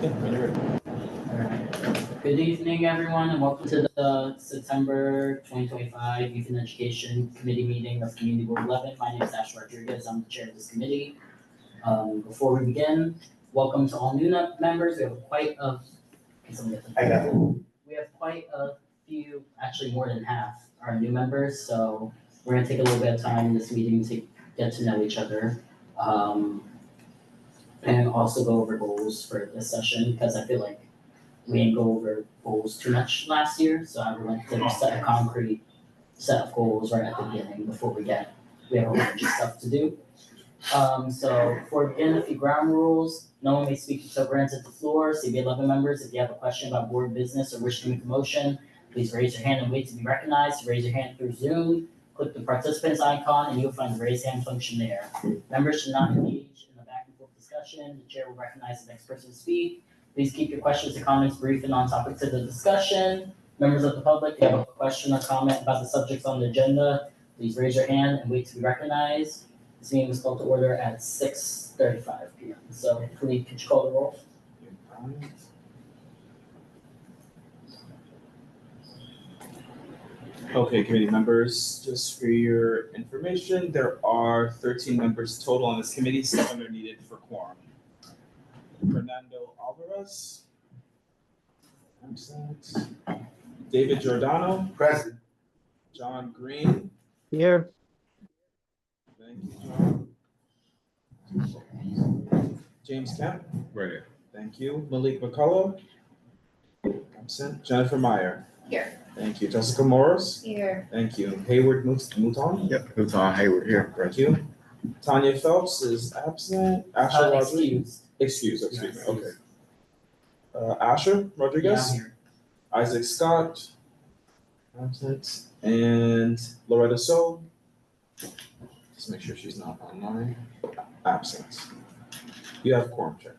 Alright. Good evening, everyone, and welcome to the September 2025 Youth and Education Committee meeting of Community Board 11. My name is Ash Rodriguez. I'm the chair of this committee. Before we begin, welcome to all new members. We have quite a few, actually more than half, are new members. So we're gonna take a little bit of time in this meeting to get to know each other. And also go over goals for this session, because I feel like we didn't go over goals too much last year, so I would like to set a concrete set of goals right at the beginning before we have a whole bunch of stuff to do. So before we begin, a few ground rules. No one may speak until granted the floor. CB11 members, if you have a question about board business or wish to make a motion, please raise your hand and wait to be recognized. Raise your hand through Zoom, click the participants icon, and you'll find the raise hand function there. Members should not engage in the back and forth discussion. The chair will recognize the next person to speak. Please keep your questions and comments brief and on topic to the discussion. Members of the public, if you have a question or comment about the subjects on the agenda, please raise your hand and wait to be recognized. This meeting was called to order at 6:35 p.m. So please, could you call the roll? Okay, committee members, just for your information, there are 13 members total on this committee, 7 are needed for quorum. Fernando Alvarez. Absent. David Giordano. Present. John Green. Here. Thank you, John. James Kemp. Right here. Thank you. Malik McCullough. Absent. Jennifer Meyer. Here. Thank you. Jessica Morris. Here. Thank you. Hayward Mouton. Yep, it's on Hayward here. Thank you. Tanya Phelps is absent. Asher Rodriguez. Excuse. Excuse me. Okay. Asher Rodriguez. Yeah, Isaac Scott. Absent. And Loretta So. Just make sure she's not online. Absent. You have quorum, Chair.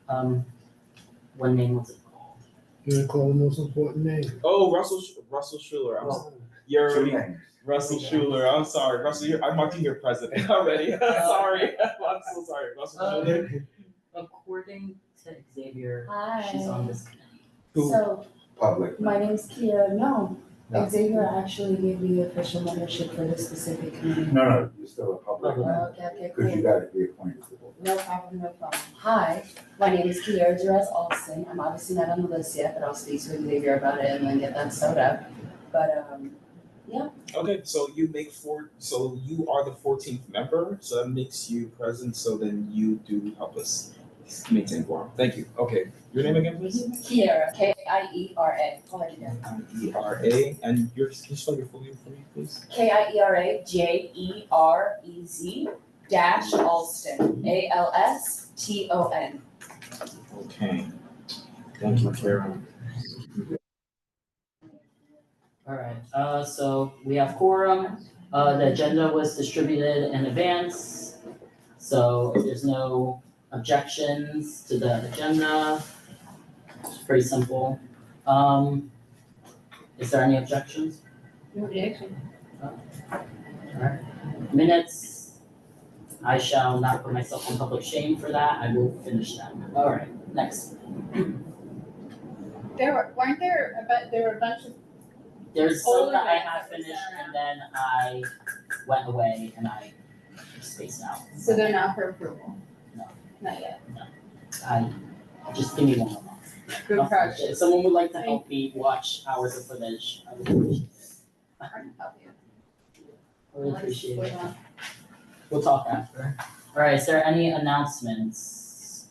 what name was it called? You want to call the most important name? Oh, Russell Schuler. You're Two already names. Russell Schuler. I'm sorry, Russell. I'm marking your president already. Sorry. I'm so sorry, Russell Schuler. According to Xavier, Hi. she's on this committee. Who? So, Public. my name's Kia. No, No. Xavier actually gave me official membership for this specific committee. No, you're still a public, Okay, because you cool. gotta be appointed to the board. No problem. Hi, my name is Kiara Jerez Alston. I'm obviously not on the list yet, but I'll speak to Xavier about it and then get that soda. But, Okay, so you are the 14th member, so that makes you present, so then you do help us maintain quorum. Thank you. Okay, your name again, please? Kiera, Kiera. Go ahead again. ERA, and can you spell your full name for me, please? Kiera Jerez dash Alston, Alston. Okay. Thank you, Karen. All right, so we have quorum. The agenda was distributed in advance. So if there's no objections to the agenda, it's pretty simple. Is there any objections? No objection. Alright, minutes. I shall not put myself in public shame for that. I will finish them. Alright, next. There were a bunch of, There's some Older that I minutes have that we finished sent and then I went away and I spaced out. so they're not for approval? No. Not yet. Just give me one more. Good project. If someone would like to help me watch hours of footage, I would appreciate it. I can help you. I would appreciate it. We'll talk after. Alright, is there any announcements?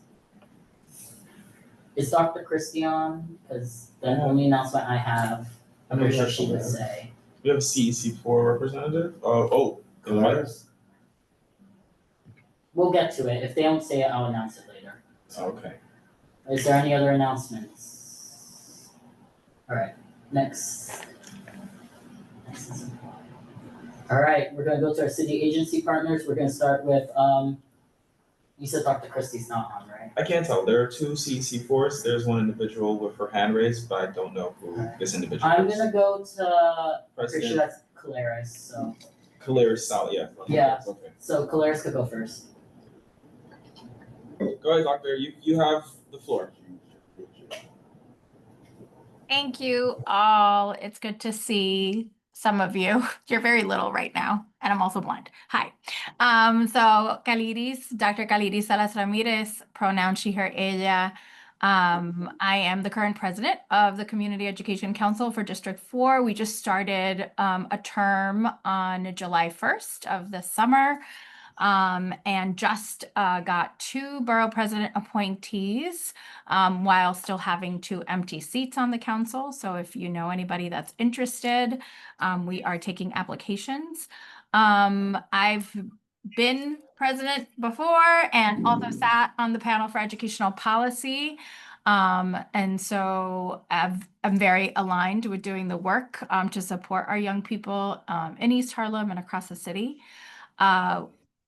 Is Dr. Christie on? Cause the only announcement I have, I'm pretty sure she would say. We have a CEC4 representative. Colors? We'll get to it. If they don't say it, I'll announce it later. Okay. Is there any other announcements? Alright, next. Alright, we're gonna go to our city agency partners. We're gonna start with, you said Dr. Christie's not on, right? I can't tell. There are 2 CEC4s. There's one individual with her hand raised, but I don't know who this individual I'm is. gonna go to, pretty sure President that's Caleres, so. Clear South, yeah. Yeah. Okay. So Caleres could go first. Go ahead, Doctor. You have the floor. Thank you all. It's good to see some of you. You're very little right now, and I'm also blind. Hi. So Dr. Caliris Salas Ramirez, pronoun she, her, ella. I am the current president of the Community Education Council for District 4. We just started a term on July 1st of this summer. And just got 2 borough president appointees while still having 2 empty seats on the council. So if you know anybody that's interested, we are taking applications. I've been president before and also sat on the panel for educational policy. And so I'm very aligned with doing the work to support our young people in East Harlem and across the city.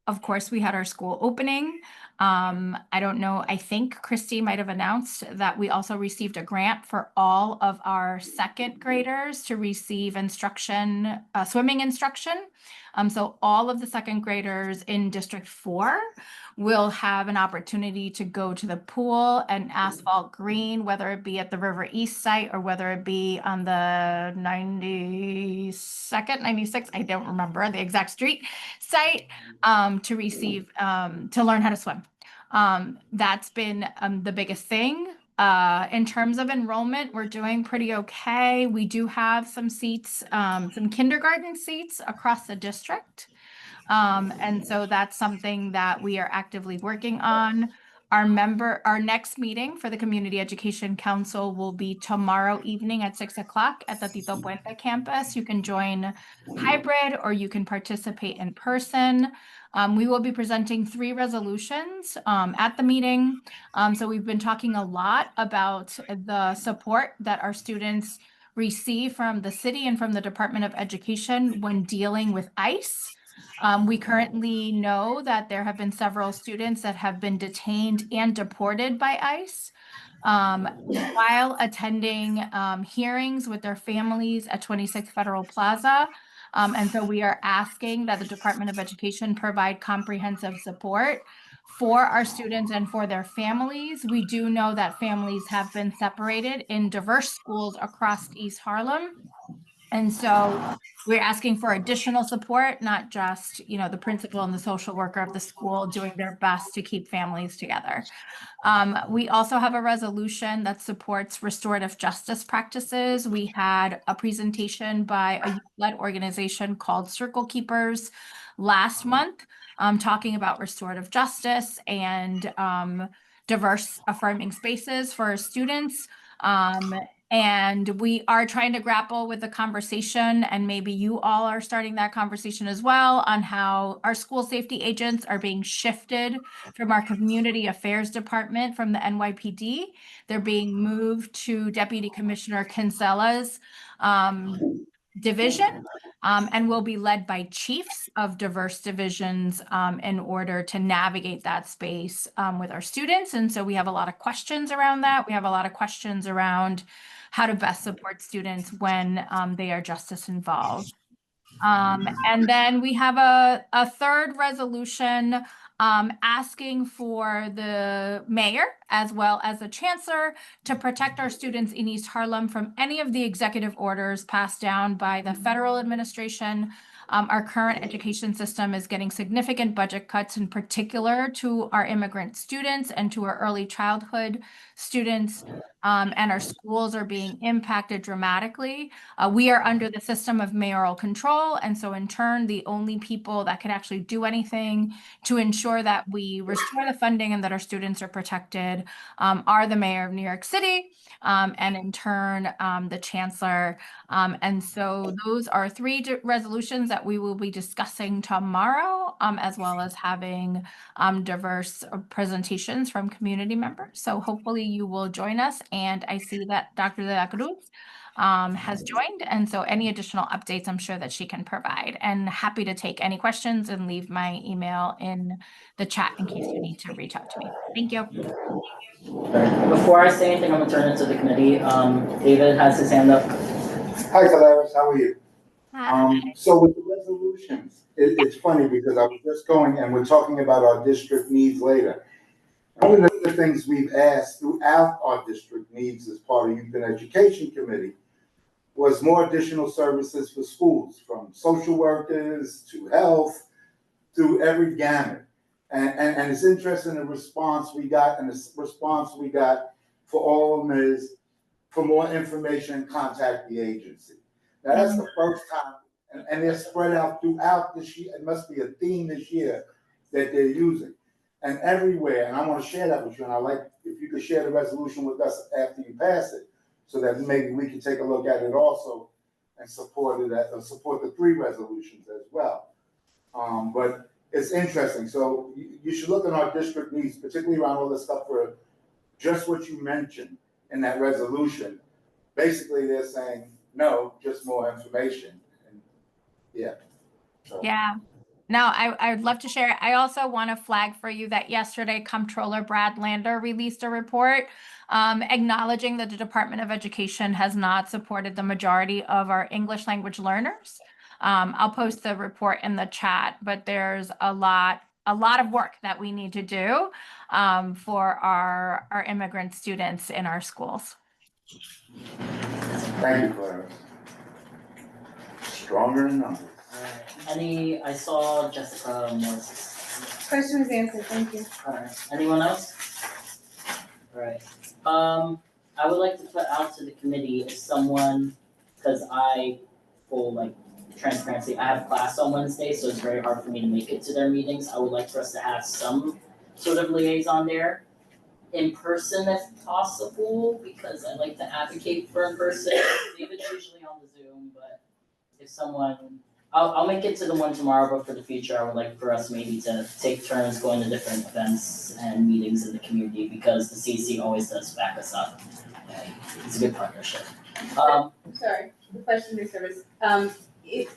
Of course, we had our school opening. I don't know, I think Christy might have announced that we also received a grant for all of our 2nd graders to receive instruction, swimming instruction. So all of the 2nd graders in District 4 will have an opportunity to go to the pool and asphalt green, whether it be at the River East site or whether it be on the 92nd, 96th, I don't remember the exact street site, to receive, to learn how to swim. That's been the biggest thing. In terms of enrollment, we're doing pretty okay. We do have some seats, some kindergarten seats across the district. And so that's something that we are actively working on. Our next meeting for the Community Education Council will be tomorrow evening at 6 o'clock at the Tito Puente campus. You can join hybrid or you can participate in person. We will be presenting 3 resolutions at the meeting. So we've been talking a lot about the support that our students receive from the city and from the Department of Education when dealing with ICE. We currently know that there have been several students that have been detained and deported by ICE while attending hearings with their families at 26 Federal Plaza. And so we are asking that the Department of Education provide comprehensive support for our students and for their families. We do know that families have been separated in diverse schools across East Harlem. And so we're asking for additional support, not just, the principal and the social worker of the school doing their best to keep families together. We also have a resolution that supports restorative justice practices. We had a presentation by a youth-led organization called Circle Keepers last month, talking about restorative justice and diverse affirming spaces for students. And we are trying to grapple with the conversation, and maybe you all are starting that conversation as well, on how our school safety agents are being shifted from our community affairs department from the NYPD. They're being moved to Deputy Commissioner Kinsella's division, and will be led by chiefs of diverse divisions in order to navigate that space with our students. And so we have a lot of questions around that. We have a lot of questions around how to best support students when they are justice involved. And then we have a 3rd resolution asking for the mayor as well as the chancellor to protect our students in East Harlem from any of the executive orders passed down by the federal administration. Our current education system is getting significant budget cuts, in particular to our immigrant students and to our early childhood students. And our schools are being impacted dramatically. We are under the system of mayoral control. And so in turn, the only people that can actually do anything to ensure that we restore the funding and that our students are protected are the mayor of New York City, and in turn, the chancellor. And so those are 3 resolutions that we will be discussing tomorrow, as well as having diverse presentations from community members. So hopefully you will join us. And I see that Dr. De La Cruz has joined. And so any additional updates, I'm sure that she can provide. And happy to take any questions and leave my email in the chat in case you need to reach out to me. Thank you. Before I say anything, I'm gonna turn it to the committee. David has his hand up. Hi, Calaris, how are you? Hi. So with the resolutions, it's funny because I was just going and we're talking about our district needs later. One of the things we've asked throughout our district needs as part of Youth and Education Committee was more additional services for schools, from social workers to health, to every gamut. And it's interesting the response we got, and the response we got for all of them is for more information, contact the agency. Now, that's the first time, and they're spread out throughout this year. It must be a theme this year that they're using. And everywhere, and I want to share that with you, and I'd like if you could share the resolution with us after you pass it, so that maybe we can take a look at it also and support the 3 resolutions as well. But it's interesting. So you should look at our district needs, particularly around all this stuff for just what you mentioned in that resolution. Basically, they're saying, no, just more information. And yeah. So. Yeah. No, I would love to share. I also want to flag for you that yesterday Comptroller Brad Lander released a report acknowledging that the Department of Education has not supported the majority of our English language learners. I'll post the report in the chat, but there's a lot of work that we need to do for our immigrant students in our schools. Thank you, Clara. Stronger in numbers. I saw Jessica Morris. Question was answered, thank you. Alright, anyone else? Alright, I would like to put out to the committee as someone, because full transparency, I have class on Wednesday, so it's very hard for me to make it to their meetings. I would like for us to have some sort of liaison there, in person if possible, because I like to advocate for in person. David's usually on the Zoom, but if someone, I'll make it to the one tomorrow, but for the future, I would like for us maybe to take turns going to different events and meetings in the community, because the CC always does back us up. It's a good partnership. Sorry, the question or service.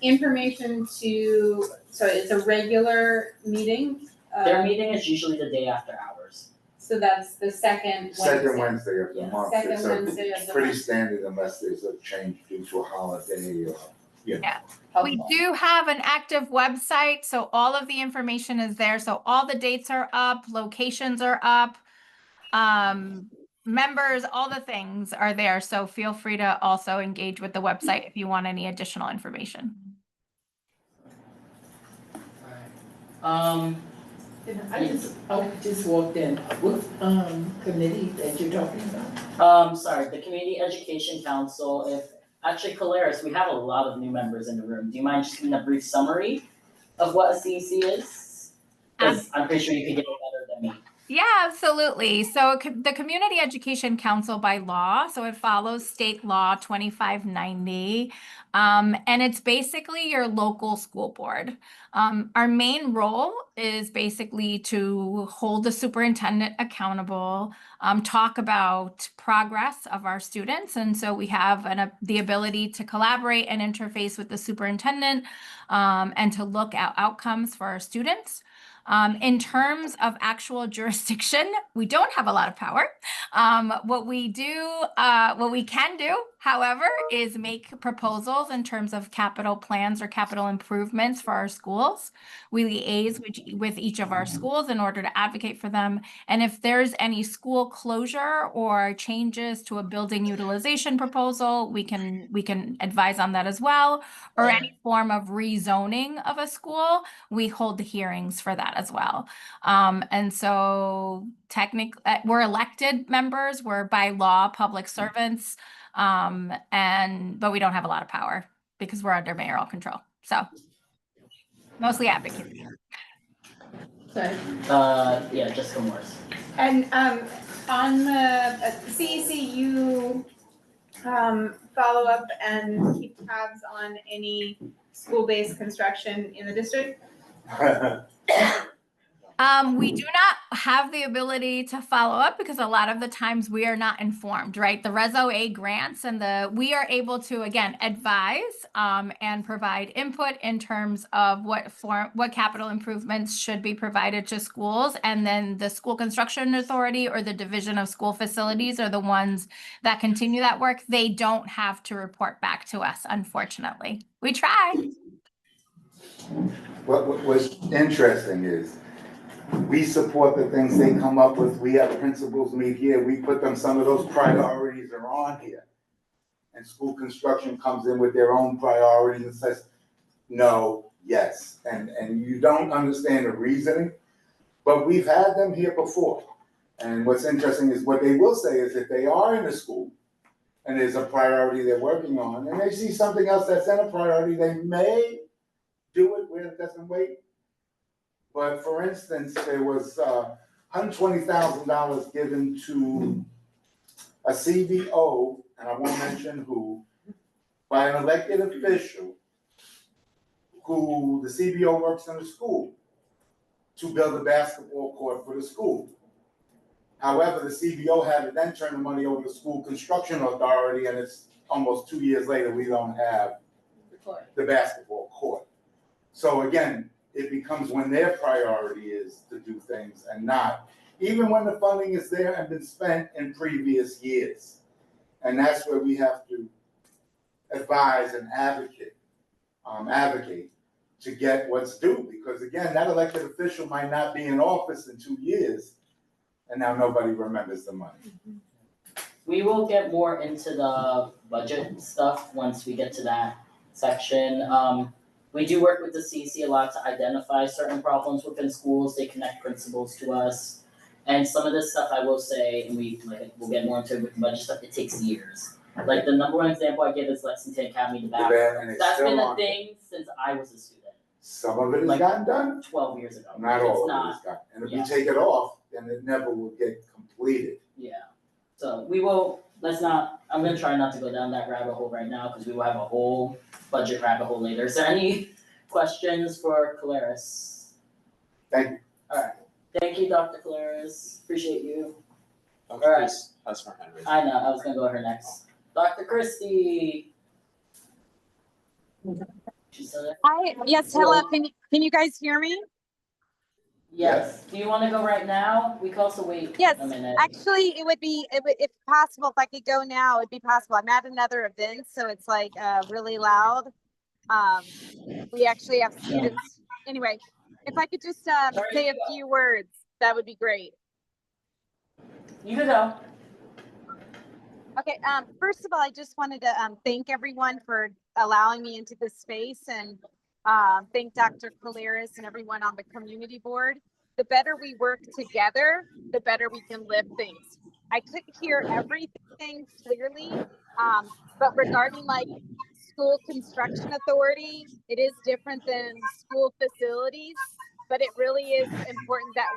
Information to, so it's a regular meeting? Their meeting is usually the day after ours. So that's the second Wednesday. Second Wednesday of the Yes. month. Second It's Wednesday of the pretty month. standard unless there's a change due to a holiday or, Yeah. We do have an active website, so all of the information is there. So all the dates are up, locations are up, members, all the things are there. So feel free to also engage with the website if you want any additional information. I just walked in. What committee that you're talking about? Sorry, the Community Education Council, actually, Caleres, we have a lot of new members in the room. Do you mind just giving a brief summary of what a CEC is? Because I'm pretty sure you could get it better than me. Yeah, absolutely. So the Community Education Council by law, so it follows state law 2590, and it's basically your local school board. Our main role is basically to hold the superintendent accountable, talk about progress of our students, and so we have the ability to collaborate and interface with the superintendent and to look at outcomes for our students. In terms of actual jurisdiction, we don't have a lot of power. What we can do, however, is make proposals in terms of capital plans or capital improvements for our schools. We liaise with each of our schools in order to advocate for them. And if there's any school closure or changes to a building utilization proposal, we can advise on that as well. Or any form of rezoning of a school, we hold the hearings for that as well. And so technically, we're elected members, we're by law public servants, but we don't have a lot of power because we're under mayoral control. So mostly advocacy. Sorry. Yeah, Jessica Morris. And on the CEC, you follow up and keep tabs on any school-based construction in the district? We do not have the ability to follow up because a lot of the times we are not informed, right? The Reso A grants we are able to, again, advise and provide input in terms of what capital improvements should be provided to schools. And then the School Construction Authority or the Division of School Facilities are the ones that continue that work. They don't have to report back to us, unfortunately. We try. What's interesting is We support the things they come up with. We have principals meet here. We put them, some of those priorities are on here. And school construction comes in with their own priorities and says, no, yes. And you don't understand the reasoning, but we've had them here before. And what's interesting is what they will say is if they are in the school and there's a priority they're working on, and they see something else that's in a priority, they may do it where it doesn't wait. But for instance, there was $120,000 given to a CBO, and I won't mention who, by an elected official who the CBO works in the school to build a basketball court for the school. However, the CBO had to then turn the money over to School Construction Authority, and it's almost 2 years later, we don't have the basketball court. So again, it becomes when their priority is to do things and not, even when the funding is there and been spent in previous years. And that's where we have to advise and advocate to get what's due. Because again, that elected official might not be in office in 2 years, and now nobody remembers the money. We will get more into the budget stuff once we get to that section. We do work with the CC a lot to identify certain problems within schools. They connect principals to us. And some of this stuff I will say, and we'll get more into it with the budget stuff, it takes years. Like the number one example I give is Lexington Academy, the bathroom. That's been a thing since I was a student. Some of it has gotten done. 12 years ago. Not all of it is gotten. And if you take it off, then it never will get completed. Yeah. So we will, I'm gonna try not to go down that rabbit hole right now because we will have a whole budget rabbit hole later. Is there any questions for Caleres? Thank you. All right. Thank you, Dr. Caleres. Appreciate you. All right. That's for Henry. I know, I was gonna go to her next. Dr. Christie. She's still there? Hi, yes, hello, can you guys hear me? Yes. Do you wanna go right now? We can also wait Yes, a minute. actually, if possible, if I could go now, it'd be possible. I'm at another event, so it's like really loud. We actually have students. Anyway, if I could just say a few words, that would be great. You can go. Okay, first of all, I just wanted to thank everyone for allowing me into this space and thank Dr. Caleres and everyone on the community board. The better we work together, the better we can lift things. I couldn't hear everything clearly, but regarding like school construction authority, it is different than school facilities, but it really is important that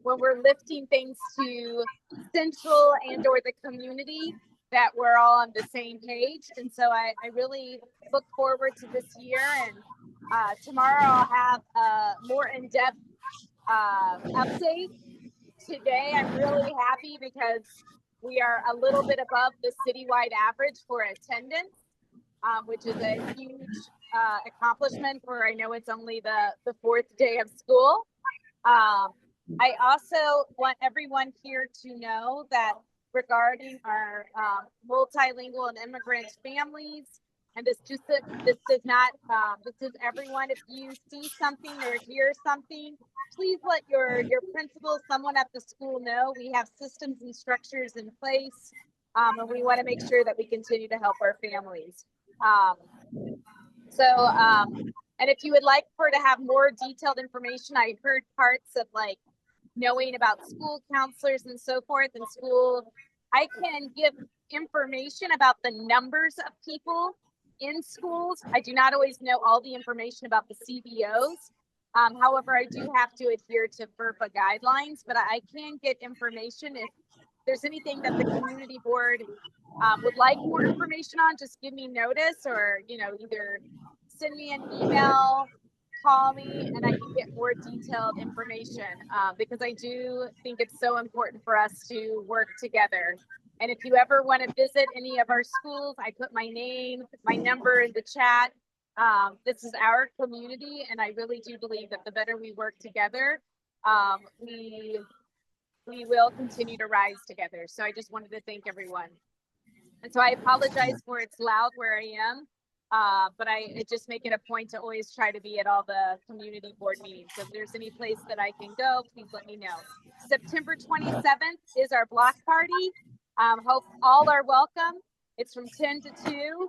when we're lifting things to Central and or the community, that we're all on the same page. And so I really look forward to this year, and tomorrow I'll have a more in-depth update. Today I'm really happy because we are a little bit above the citywide average for attendance, which is a huge accomplishment for, I know it's only the fourth day of school. I also want everyone here to know that regarding our multilingual and immigrant families, and this is everyone. If you see something or hear something, please let your principal, someone at the school know. We have systems and structures in place, and we want to make sure that we continue to help our families. And if you would like to have more detailed information, I heard parts of like knowing about school counselors and so forth in school. I can give information about the numbers of people in schools. I do not always know all the information about the CBOs. However, I do have to adhere to FERPA guidelines, but I can get information. If there's anything that the community board would like more information on, just give me notice, or either send me an email, call me, and I can get more detailed information, because I do think it's so important for us to work together. And if you ever want to visit any of our schools, I put my name, my number in the chat. This is our community, and I really do believe that the better we work together, we will continue to rise together. So I just wanted to thank everyone. And so I apologize for it's loud where I am. But I just make it a point to always try to be at all the community board meetings. So if there's any place that I can go, please let me know. September 27th is our block party. Hope all are welcome. It's from 10 to 2.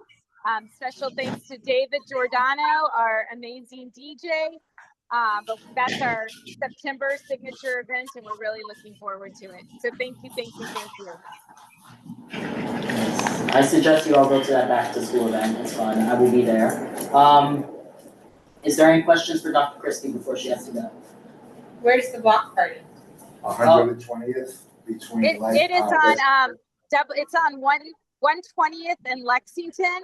Special thanks to David Giordano, our amazing DJ. But that's our September signature event, and we're really looking forward to it. So thank you, thank you, thank you. I suggest you all go to that back to school event. It's fun. I will be there. Is there any questions for Dr. Christie before she has to go? Where's the block party? 120th between. It is on it's on 120th in Lexington.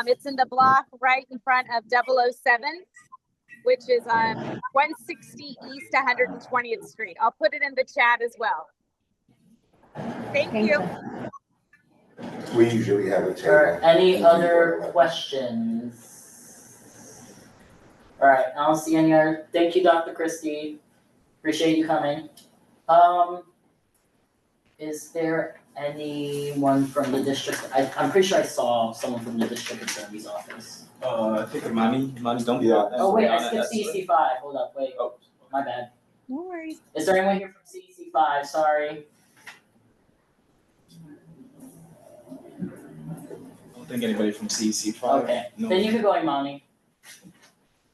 It's in the block right in front of 007, which is on 160 East 120th Street. I'll put it in the chat as well. Thank you. We usually have a table. Or any other questions? All right, I don't see any other. Thank you, Dr. Christie. Appreciate you coming. Is there anyone from the district? I'm pretty sure I saw someone from the district attorney's office. I think Imani, don't be Yeah. Oh wait, I skipped CEC5. Hold up, wait. Oh. My bad. No worries. Is there anyone here from CEC5? Sorry. I don't think anybody from CEC5. Okay, No. then you can go, Imani.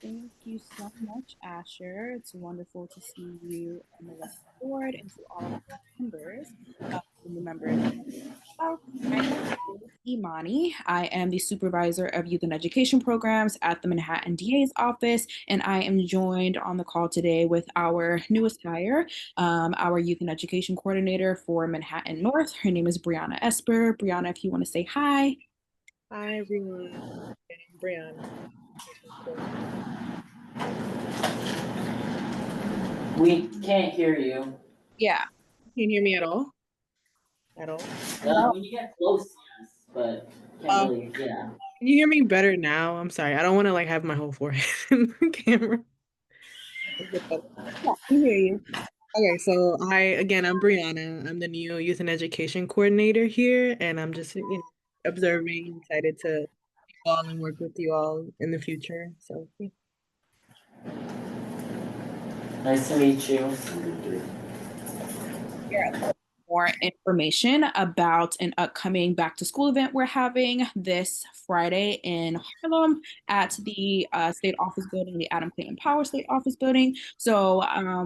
Thank you so much, Asher. It's wonderful to see you on the left board and to all of our members. My name is Imani. I am the supervisor of youth and education programs at the Manhattan DA's office, and I am joined on the call today with our newest hire, our youth and education coordinator for Manhattan North. Her name is Brianna Esper. Brianna, if you want to say hi. Hi, everyone. I'm Brianna. We can't hear you. Yeah. Can you hear me at all? When you get close, yes, but can't really, yeah. Can you hear me better now? I'm sorry. I don't want to like have my whole forehead in the camera. Yeah, I can hear you. Okay, so I'm Brianna. I'm the new youth and education coordinator here, and I'm just observing, excited to all and work with you all in the future. So yeah. Nice to meet you. Yeah. More information about an upcoming back to school event we're having this Friday in Harlem at the state office building, the Adam Clayton Power State Office building. So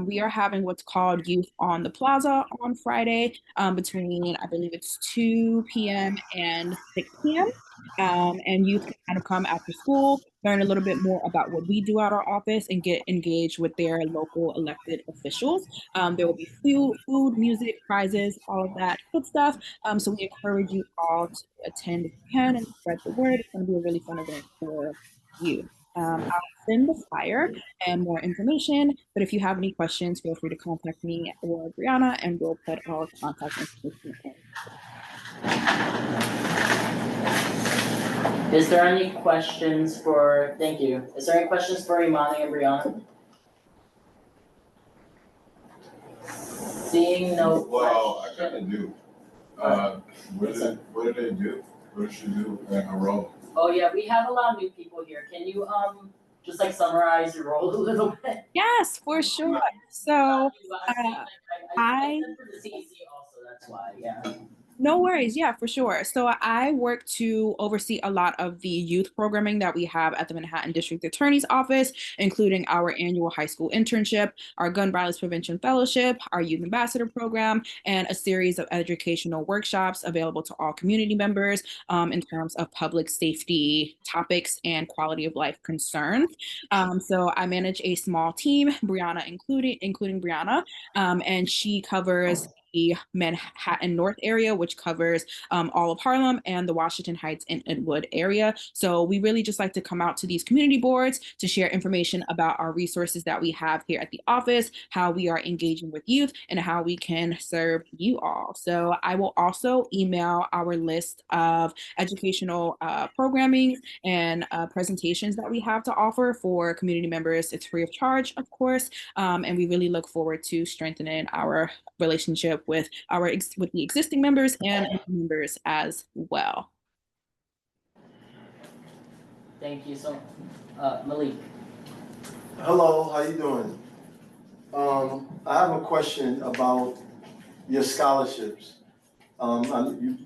we are having what's called Youth on the Plaza on Friday between, I believe it's 2 p.m. and 6 p.m. And youth can kind of come after school, learn a little bit more about what we do at our office, and get engaged with their local elected officials. There will be food, music, prizes, all of that good stuff. So we encourage you all to attend if you can and spread the word. It's going to be a really fun event for you. I'll send the flyer and more information, but if you have any questions, feel free to contact me or Brianna, and we'll put our contact information in. Is there any questions for, thank you. Is there any questions for Imani and Brianna? Seeing no Well, I questions. kinda do. What do they do? What does she do in her role? Oh yeah, we have a lot of new people here. Can you just like summarize your role a little bit? Yes, for sure. So I sent for the CEC also, that's why, yeah. no worries. Yeah, for sure. So I work to oversee a lot of the youth programming that we have at the Manhattan District Attorney's Office, including our annual high school internship, our gun violence prevention fellowship, our youth ambassador program, and a series of educational workshops available to all community members in terms of public safety topics and quality of life concerns. So I manage a small team, Brianna including Brianna, and she covers the Manhattan North area, which covers all of Harlem and the Washington Heights and Inwood area. So we really just like to come out to these community boards to share information about our resources that we have here at the office, how we are engaging with youth, and how we can serve you all. So I will also email our list of educational programming and presentations that we have to offer for community members. It's free of charge, of course, and we really look forward to strengthening our relationship with the existing members and members as well. thank you so, Malik. Hello, how you doing? I have a question about your scholarships. You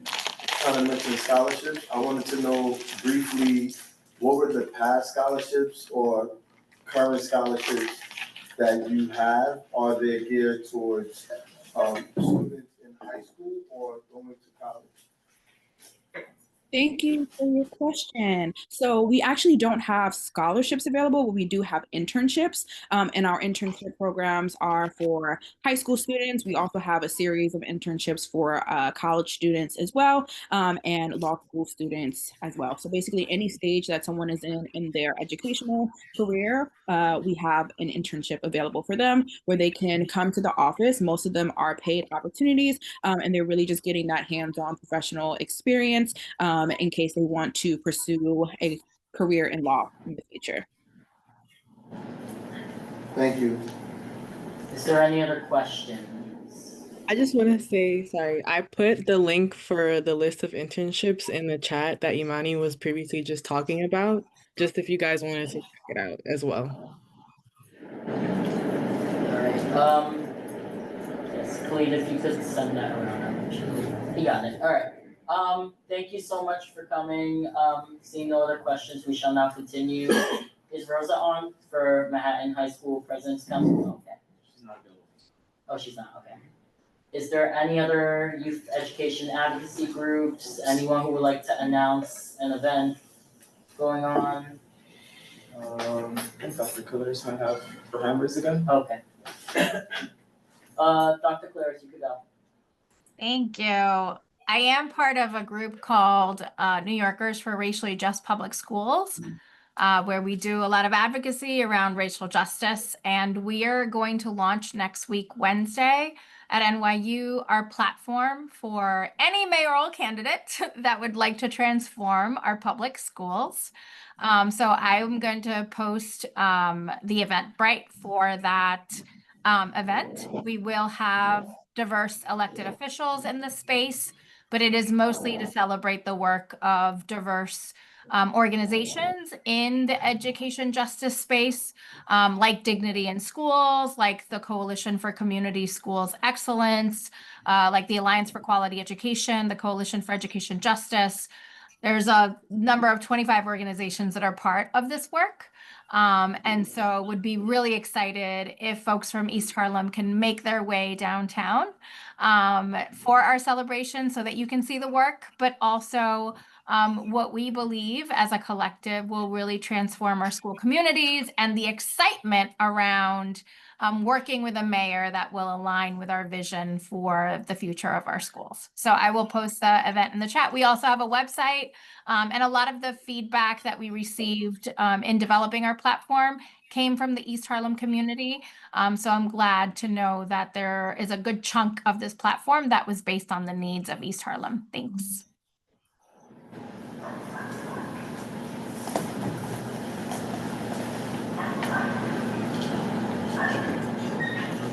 kind of mentioned scholarships. I wanted to know briefly, what were the past scholarships or current scholarships that you have? Are they geared towards students in high school or going to college? Thank you for your question. So we actually don't have scholarships available, but we do have internships. And our internship programs are for high school students. We also have a series of internships for college students as well, and law school students as well. So basically any stage that someone is in their educational career, we have an internship available for them where they can come to the office. Most of them are paid opportunities, and they're really just getting that hands-on professional experience in case they want to pursue a career in law in the future. Thank you. Is there any other questions? I just want to say, sorry, I put the link for the list of internships in the chat that Imani was previously just talking about, just if you guys wanted to check it out as well. Alright, yes, Khalid, if you could send that around, you got it, alright. Thank you so much for coming. Seeing no other questions, we shall now continue. Is Rosa on for Manhattan High School President's Council? Okay. She's not available. Oh, she's not, okay. Is there any other youth education advocacy groups? Anyone who would like to announce an event going on? I think Dr. Killers might have her hand raised again. Okay. Dr. Claris, you could go. Thank you. I am part of a group called New Yorkers for Racially Just Public Schools, where we do a lot of advocacy around racial justice. And we are going to launch next week, Wednesday, at NYU, our platform for any mayoral candidate that would like to transform our public schools. So I'm going to post the Eventbrite for that event. We will have diverse elected officials in the space, but it is mostly to celebrate the work of diverse organizations in the education justice space, like Dignity in Schools, like the Coalition for Community Schools Excellence, like the Alliance for Quality Education, the Coalition for Education Justice. There's a number of 25 organizations that are part of this work. And so would be really excited if folks from East Harlem can make their way downtown for our celebration so that you can see the work, but also what we believe as a collective will really transform our school communities and the excitement around working with a mayor that will align with our vision for the future of our schools. So I will post the event in the chat. We also have a website, and a lot of the feedback that we received in developing our platform came from the East Harlem community. So I'm glad to know that there is a good chunk of this platform that was based on the needs of East Harlem. Thanks.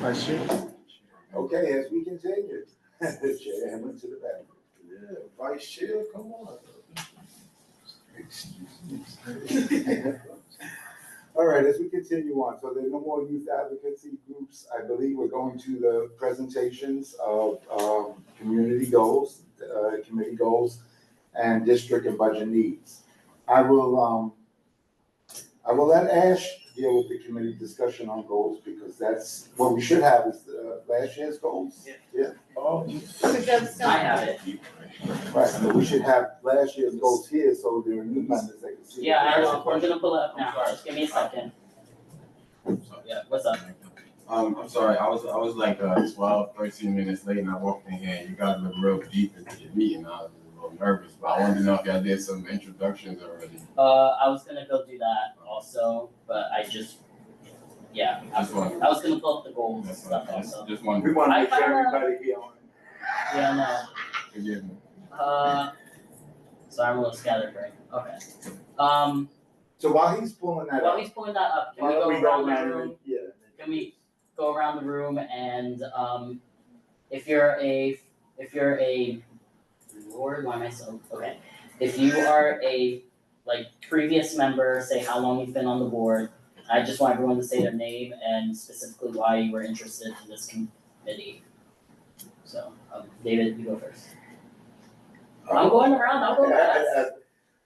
Vice Chair. Okay, as we continue. Chair, I went to the bathroom. Yeah, Vice Chair, come on. Excuse me. All right, as we continue on, so there are no more youth advocacy groups. I believe we're going to the presentations of community goals, committee goals, and district and budget needs. I will let Ash deal with the committee discussion on goals because that's what we should have is last year's goals. Yeah. Oh. I have it. Right, so we should have last year's goals here so there are new members that can see. Yeah, we're gonna pull it up now. Just give me a second. Yeah, what's up? I'm sorry, I was like 12, 13 minutes late and I walked in here and you guys look real deep into your meeting. I was a little nervous, but I wanted to know if y'all did some introductions already. I was gonna go do that also, but I was gonna pull up the goals and stuff also. Just one. We want to make sure everybody here on. Yeah, no. Forgive me. So I'm a little scattered brain. Okay. So while he's pulling that While he's pulling that up, can we go around the room? Yeah. Can we go around the room and if you're a Lord, why am I so okay? If you are a like previous member, say how long you've been on the board. I just want everyone to say their name and specifically why you were interested in this committee. So, David, you go first. I'm going around, I'll go last.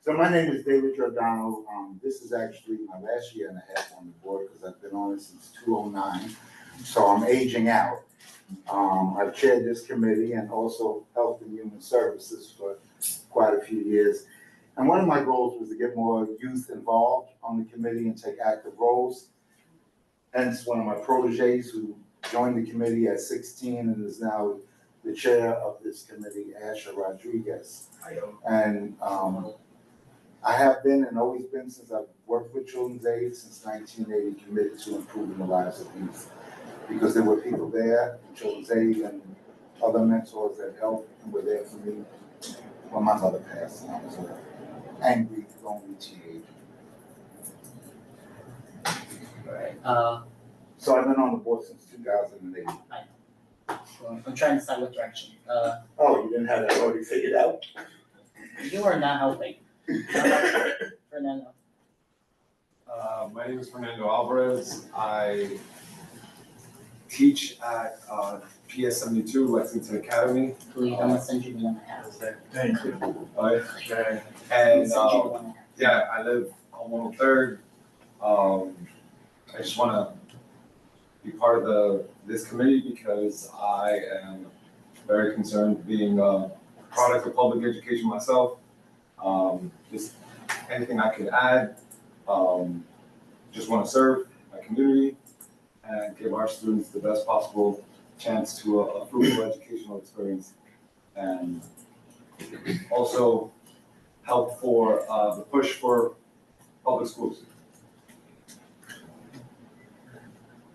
So my name is David Giordano. This is actually my last year and a half on the board because I've been on it since 2009. So I'm aging out. I've chaired this committee and also Health and Human Services for quite a few years. And one of my goals was to get more youth involved on the committee and take active roles. Hence, one of my proteges who joined the committee at 16 and is now the chair of this committee, Asha Rodriguez. And I have been and always been, since I've worked with Children's Aid since 1980, committed to improving the lives of youth. Because there were people there, Children's Aid and other mentors that helped and were there for me when my mother passed and I was an angry, lonely teenager. Alright, So I've been on the board since 2008. well, I'm trying to decide what direction. Oh, you didn't have that already figured out? You are not helping. Fernando. My name is Fernando Alvarez. I teach at PS 72 Lexington Academy. Please, I'm gonna send you the one I have. Thank you. Okay. And yeah, I live on 103rd. I just want to be part of this committee because I am very concerned being a product of public education myself. Just anything I could add. Just want to serve my community and give our students the best possible chance to a fruitful educational experience, and also help for the push for public schools.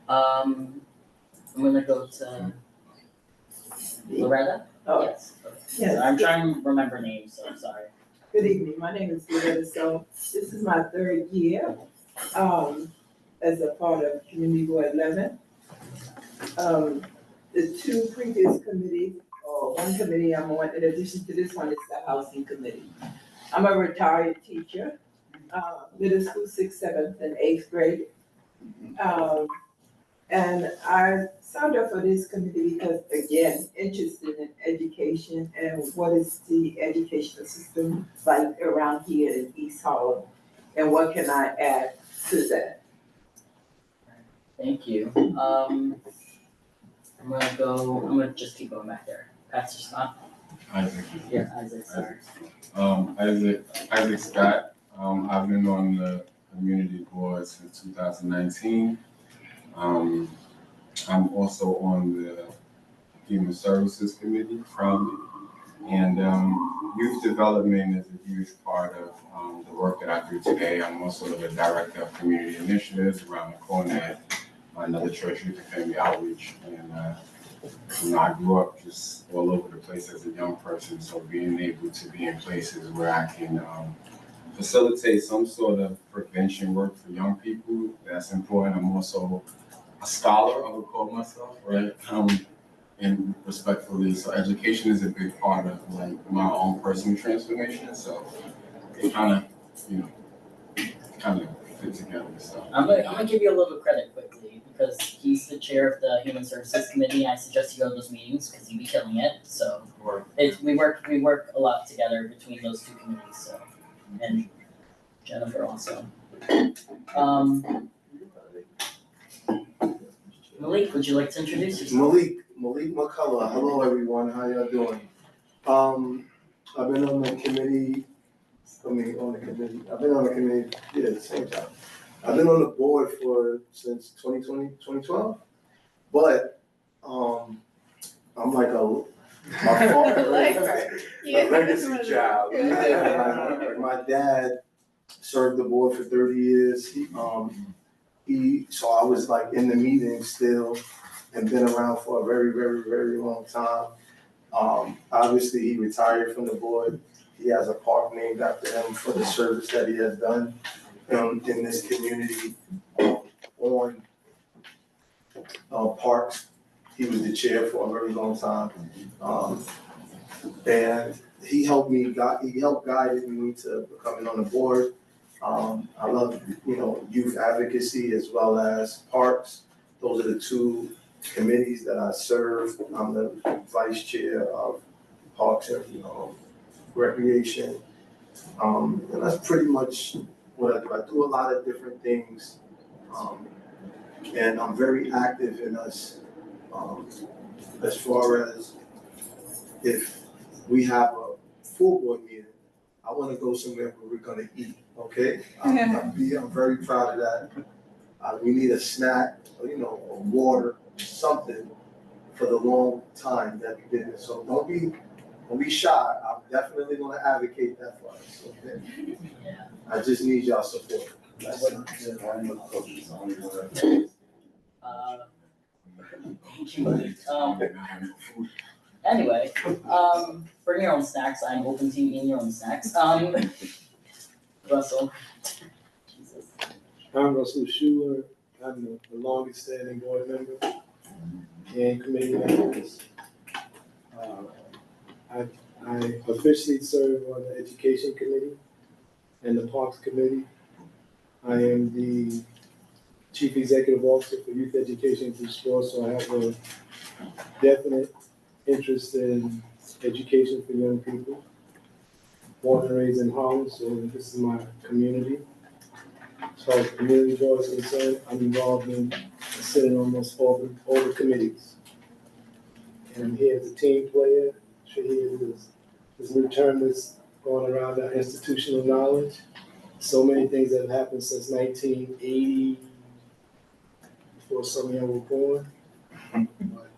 I'm gonna go to Loretta. Oh, Yes. Okay. yes. So I'm trying to remember names, so I'm sorry. Good evening, my name is Loretta. So this is my third year as a part of Community Board 11. The two previous committees, or one committee I'm on, in addition to this one, is the Housing Committee. I'm a retired teacher, middle school, 6th, 7th, and 8th grade. And I signed up for this committee because, again, interested in education and what is the educational system like around here in East Harlem, and what can I add to that? Thank you. I'm gonna just keep going back there. Pastor Scott? Isaac. Yeah, Isaac, sorry. Isaac Scott. I've been on the community board since 2019. I'm also on the Human Services Committee, proudly. And youth development is a huge part of the work that I do today. I'm also the director of community initiatives around the corner at another church, Youth and Family Outreach. And I grew up just all over the place as a young person, so being able to be in places where I can facilitate some sort of prevention work for young people, that's important. I'm also a scholar, I would call myself, right? And respectfully, so education is a big part of like my own personal transformation. So it kind of fit together. So I'm gonna give you a little credit quickly because he's the chair of the Human Services Committee. I suggest you go to those meetings because you'd be killing it. So we work a lot together between those two committees. So, and Jennifer also. Malik, would you like to introduce yourself? Malik McCullough. Hello, everyone. How y'all doing? I've been on the committee. I've been on the committee, yeah, at the same time. I've been on the board since 2012. But I'm like my father, a legacy child. Yeah, my dad served the board for 30 years. So I was like in the meeting still and been around for a very, very, very long time. Obviously he retired from the board. He has a park named after him for the service that he has done in this community on parks. He was the chair for a very long time. And he helped guide me to becoming on the board. I love, youth advocacy as well as parks. Those are the two committees that I serve. I'm the vice chair of Parks and, Recreation. And that's pretty much what I do. I do a lot of different things. And I'm very active in us, as far as if we have a full board meeting, I want to go somewhere where we're going to eat, okay? I'm very proud of that. We need a snack, or water, something for the long time that we did it. So don't be shy. I'm definitely going to advocate that for us, okay? I just need y'all support. Anyway, bring your own snacks. I'm open to you eating your own snacks. Russell. Jesus. I'm Russell Schuler. I'm the longest standing board member and committee members. I officially serve on the Education Committee and the Parks Committee. I am the Chief Executive Officer for Youth Education through Sports, so I have a definite interest in education for young people. Born and raised in Harlem, so this is my community. As far as community board is concerned, I'm involved in sitting on almost all the committees. And I'm here as a team player. Sure, this new term is going around our institutional knowledge. So many things that have happened since 1980, before some of you were born. But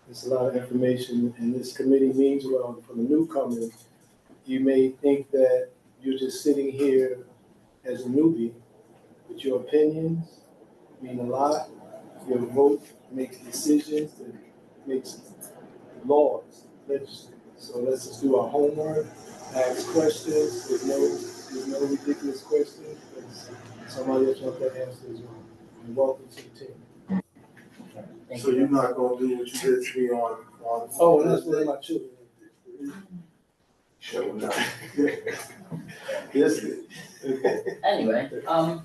there's a lot of information, and this committee means well for the newcomers. You may think that you're just sitting here as a newbie, but your opinions mean a lot. Your vote makes decisions, it makes laws, legislation. So let's just do our homework, ask questions. There's no ridiculous questions, because somebody else wants that answer as well. And welcome to the team. So you're not gonna do what you did to me on. Oh, and that's one of my children. Sure not. Yes. Anyway, I'm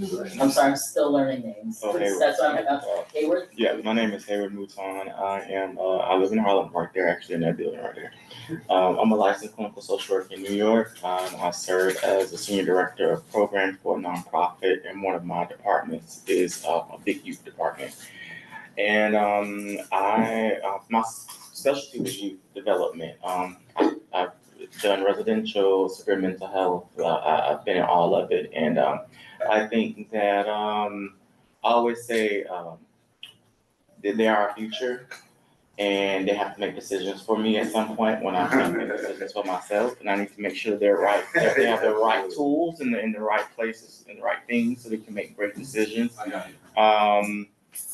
sorry, I'm still learning names. Oh, Hayward. That's why I'm Hayward? Yeah, my name is Hayward Mouton. I live in Harlem, right there, actually, in that building right there. I'm a licensed clinical social worker in New York. I serve as a senior director of programs for a nonprofit, and one of my departments is a big youth department. And my specialty was youth development. I've done residential, severe mental health. I've been in all of it, and I think that I always say that they are our future, and they have to make decisions for me at some point when I'm making decisions for myself, and I need to make sure they're right. That they have the right tools in the right places and the right things, so they can make great decisions.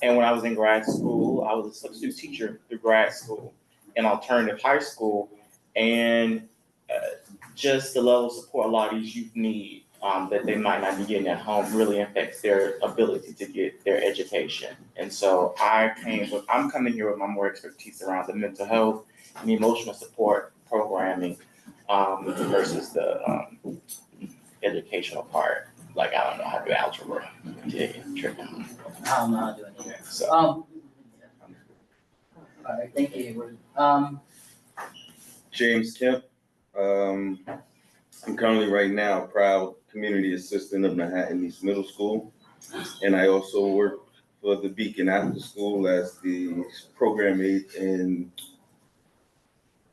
And when I was in grad school, I was a substitute teacher through grad school and alternative high school, and just the level of support a lot of these youth need that they might not be getting at home really affects their ability to get their education. And so I'm coming here with my more expertise around the mental health and emotional support programming versus the educational part. Like, I don't know how to do algebra. Yeah, tricky. I don't know how to do it either. So, all right, thank you, Hayward. James Kemp. I'm currently right now proud community assistant of Manhattan East Middle School. And I also work for the Beacon After School as the program aide and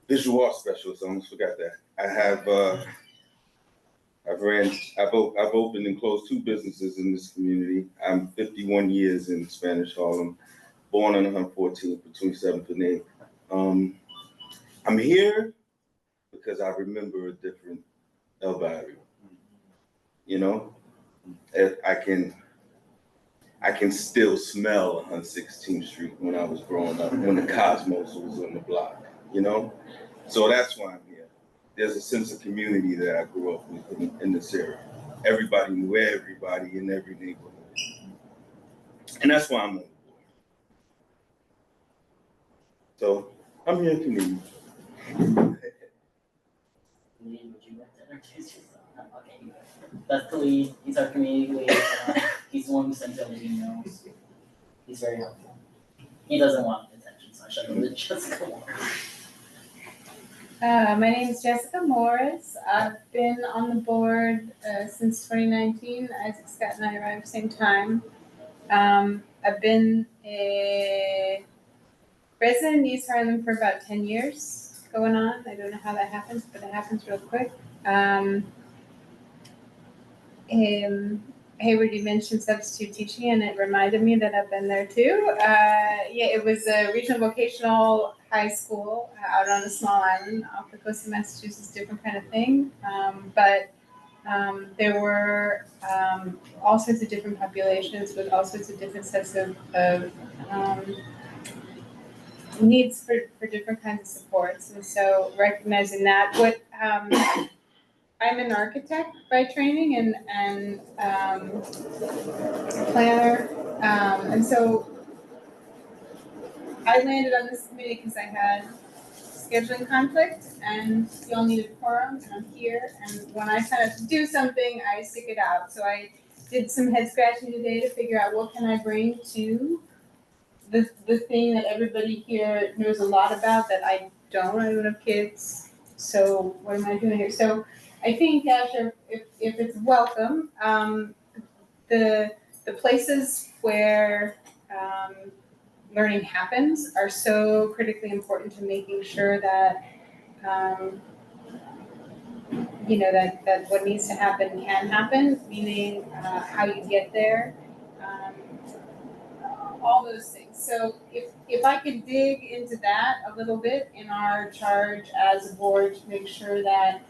visual arts specialist. I almost forgot that. I have, I've opened and closed 2 businesses in this community. I'm 51 years in Spanish Harlem, born on 114th between 7th and 8th. I'm here because I remember a different El Barrio. You know, I can still smell 116th Street when I was growing up, when the Cosmos was on the block, you know? So that's why I'm here. There's a sense of community that I grew up with in this area. Everybody knew everybody in every neighborhood. And that's why I'm on the board. So I'm here to meet you. Khalid, would you like to introduce yourself? Okay, that's Khalid. He's our community liaison. He's the one who sends out the emails. He's very helpful. He doesn't want attention, so I should go to Jessica Morris. My name is Jessica Morris. I've been on the board since 2019. Isaac Scott and I arrived at the same time. I've been a resident in East Harlem for about 10 years going on. I don't know how that happens, but it happens real quick. Hayward, you mentioned substitute teaching, and it reminded me that I've been there too. It was a regional vocational high school out on a small island off the coast of Massachusetts, different kind of thing. But there were all sorts of different populations with all sorts of different sets of needs for different kinds of supports. And so recognizing that, I'm an architect by training and planner. And so I landed on this committee because I had scheduling conflict and y'all needed a quorum and I'm here. And when I sign up to do something, I stick it out. So I did some head scratching today to figure out what can I bring to the thing that everybody here knows a lot about that I don't have kids. So what am I doing here? So I think after, if it's welcome, the places where learning happens are so critically important to making sure that that what needs to happen can happen, meaning how you get there, all those things. So if I could dig into that a little bit in our charge as a board to make sure that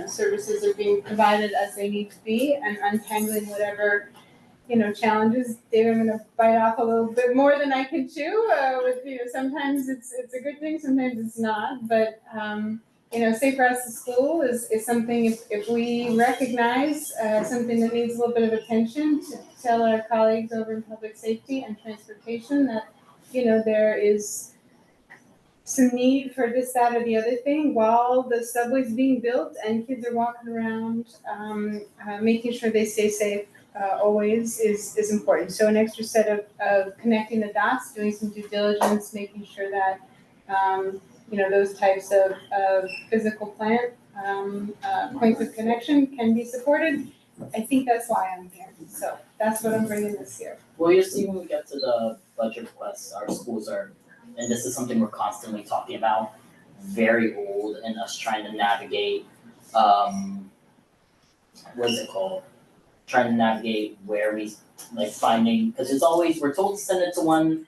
services are being provided as they need to be and untangling whatever, challenges. Dave, I'm gonna bite off a little bit more than I can chew. Sometimes it's a good thing, sometimes it's not. But say for us, the school is something. If we recognize something that needs a little bit of attention, to tell our colleagues over in public safety and transportation that there is some need for this, that, or the other thing while the subway's being built and kids are walking around, making sure they stay safe always is important. So an extra set of connecting the dots, doing some due diligence, making sure that those types of physical plant points of connection can be supported. I think that's why I'm here. So that's what I'm bringing this year. Well, you see, when we get to the budget requests, our schools are, and this is something we're constantly talking about, very old, and us trying to navigate, what is it called? Trying to navigate where we, finding, because it's always, we're told to send it to one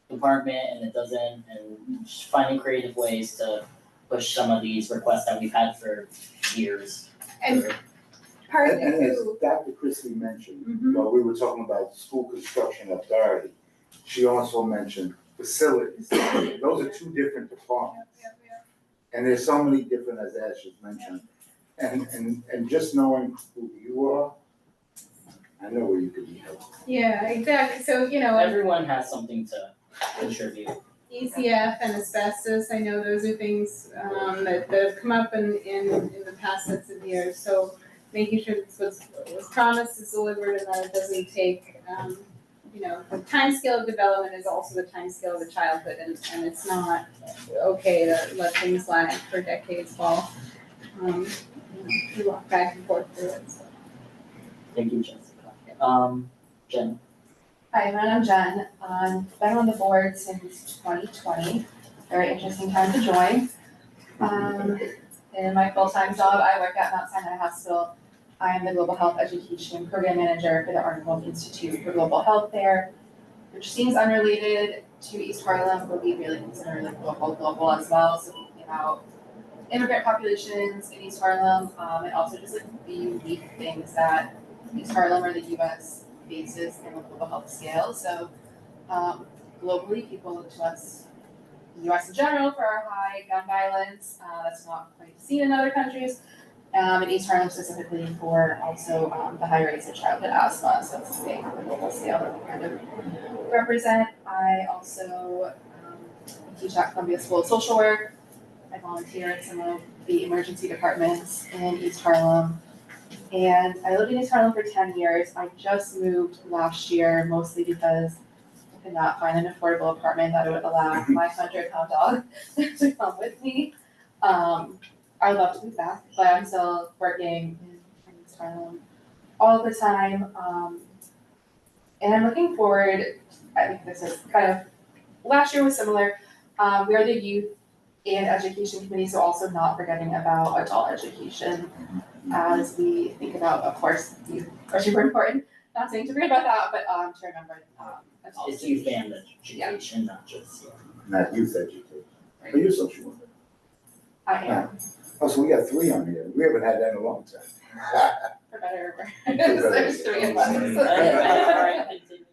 department and it doesn't, and just finding creative ways to push some of these requests that we've had for years. And And as Dr. Christie mentioned, while we were talking about school construction authority, she also mentioned facilities. Those are two different departments. And there's so many different, as Ash has mentioned. And just knowing who you are, I know where you could be helpful. Yeah, exactly. So, everyone has something to contribute. ECF and asbestos, I know those are things that have come up in the past sets of years. So making sure that what's promised is delivered and that it doesn't take, the time scale of development is also the time scale of the childhood, and it's not okay to let things lag for decades while we walk back and forth through it. So. Thank you, Jessica. Jen. Hi, my name's Jen. I've been on the board since 2020. Very interesting time to join. In my full-time job, I work at Mount Sinai Hospital. I am the Global Health Education Program Manager for the Arnold Institute for Global Health there, which seems unrelated to East Harlem, but we really consider global as well. So thinking about immigrant populations in East Harlem, and also just the unique things that East Harlem or the U.S. faces in the global health scale. So globally, people look to us, the U.S. in general, for our high gun violence. That's not quite seen in other countries. In East Harlem specifically for also the high rates of childhood asthma. So it's a big global scale that we kind of represent. I also teach at Columbia School of Social Work. I volunteer at some of the emergency departments in East Harlem. And I lived in East Harlem for 10 years. I just moved last year, mostly because I could not find an affordable apartment that would allow my 100-pound dog to come with me. I would love to move back, but I'm still working in East Harlem all the time. And I'm looking forward, I think this is kind of, last year was similar. We are the youth and education committee, so also not forgetting about adult education as we think about, of course, youth are super important. Not saying to forget about that, but to remember adult It's youth education. and education, not just. Not youth education. But you're social worker. I am, Oh, so we got 3 on here. We haven't had that in a long time. for better or For worse. better. There's 3 of us. Alright, continue.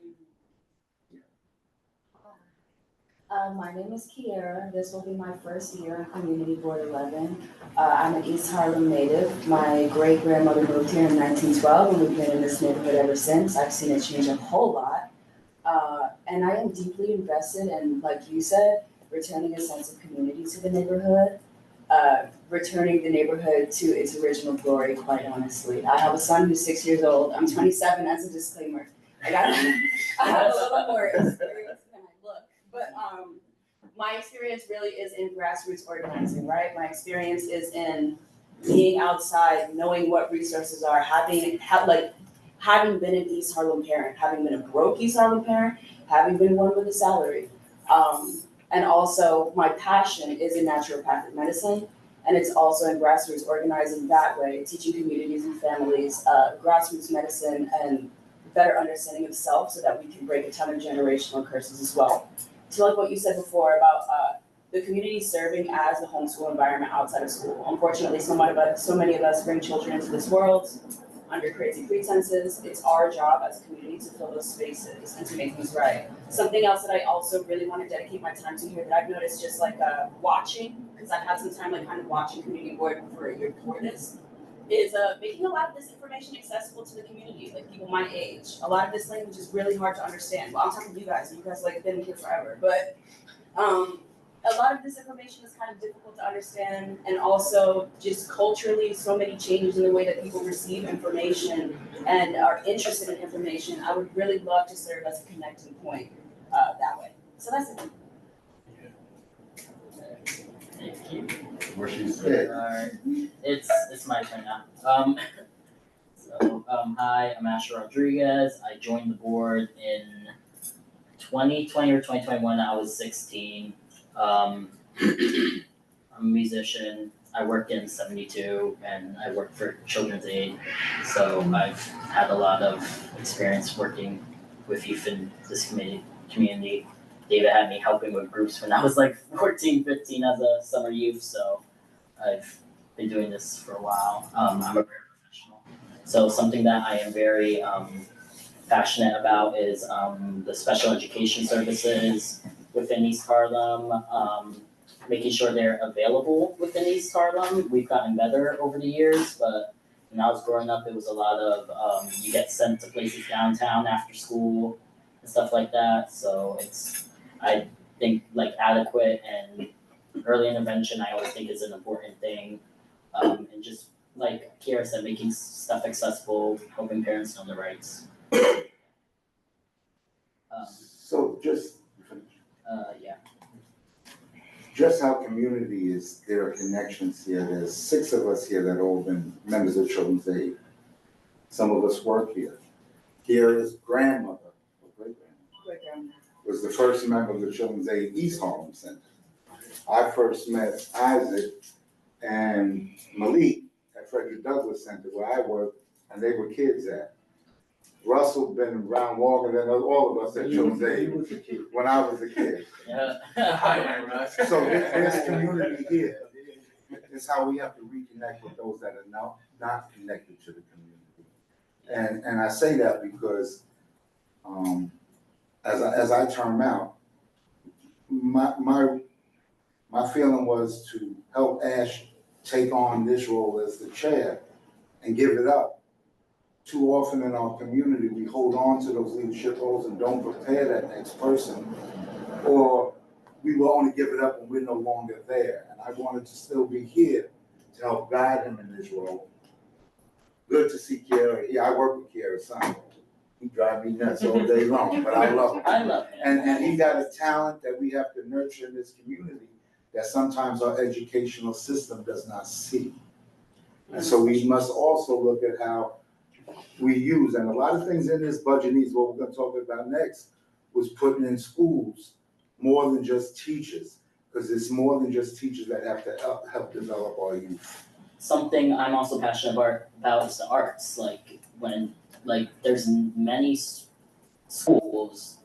My name is Kiera. This will be my first year in Community Board 11. I'm an East Harlem native. My great-grandmother moved here in 1912, and we've been in this neighborhood ever since. I've seen it change a whole lot. And I am deeply invested in, like you said, returning a sense of community to the neighborhood, returning the neighborhood to its original glory, quite honestly. I have a son who's 6 years old. I'm 27 as a disclaimer. I have a little more experience than I look. But my experience really is in grassroots organizing, right? My experience is in being outside, knowing what resources are, having been an East Harlem parent, having been a broke East Harlem parent, having been one with a salary. And also my passion is in naturopathic medicine, and it's also in grassroots organizing that way, teaching communities and families grassroots medicine and better understanding of self so that we can break a ton of generational curses as well. To like what you said before about the community serving as the homeschool environment outside of school. Unfortunately, so many of us bring children into this world under crazy pretenses. It's our job as a community to fill those spaces and to make things right. Something else that I also really want to dedicate my time to here that I've noticed just like watching, because I've had some time like kind of watching community board for a year before this, is making a lot of this information accessible to the community, like people my age. A lot of this language is really hard to understand. Well, I'm talking to you guys like been here forever, but a lot of this information is kind of difficult to understand, and also just culturally, so many changes in the way that people receive information and are interested in information. I would really love to serve as a connecting point that way. So that's it. Thank you. Where she's at. Alright, it's my turn now. Hi, I'm Asher Rodriguez. I joined the board in 2020 or 2021. I was 16. I'm a musician. I work in 72 and I work for Children's Aid. So I've had a lot of experience working with youth in this community. David had me helping with groups when I was like 14, 15 as a summer youth. So I've been doing this for a while. I'm a paraprofessional. So something that I am very passionate about is the special education services within East Harlem, making sure they're available within East Harlem. We've gotten better over the years, but when I was growing up, it was a lot of you get sent to places downtown after school and stuff like that. So I think like adequate and early intervention, I always think is an important thing. And just like Kiera said, making stuff accessible, helping parents know their rights. So Yeah. just how community is, there are connections here. There's 6 of us here that have all been members of Children's Aid. Some of us work here. Kiera's grandmother, or great-grandmother, was the first member of the Children's Aid East Harlem Center. I first met Isaac and Malik at Frederick Douglass Center where I worked, and they were kids at. Russell been around longer than all of us at Children's Aid when I was a kid. So there's community here. It's how we have to reconnect with those that are not connected to the community. And I say that because as I term out, my feeling was to help Ash take on this role as the chair and give it up. Too often in our community, we hold on to those leadership roles and don't prepare that next person, or we will only give it up when we're no longer there. And I wanted to still be here to help guide him in this role. Good to see Kiara. Yeah, I work with Kiara's son. He drives me nuts all day long, but I love him. I love him. And he got a talent that we have to nurture in this community that sometimes our educational system does not see. And so we must also look at how we use, and a lot of things in this budget needs, what we're gonna talk about next, was putting in schools more than just teachers, because it's more than just teachers that have to help develop our youth. Something I'm also passionate about is the arts. There's many schools,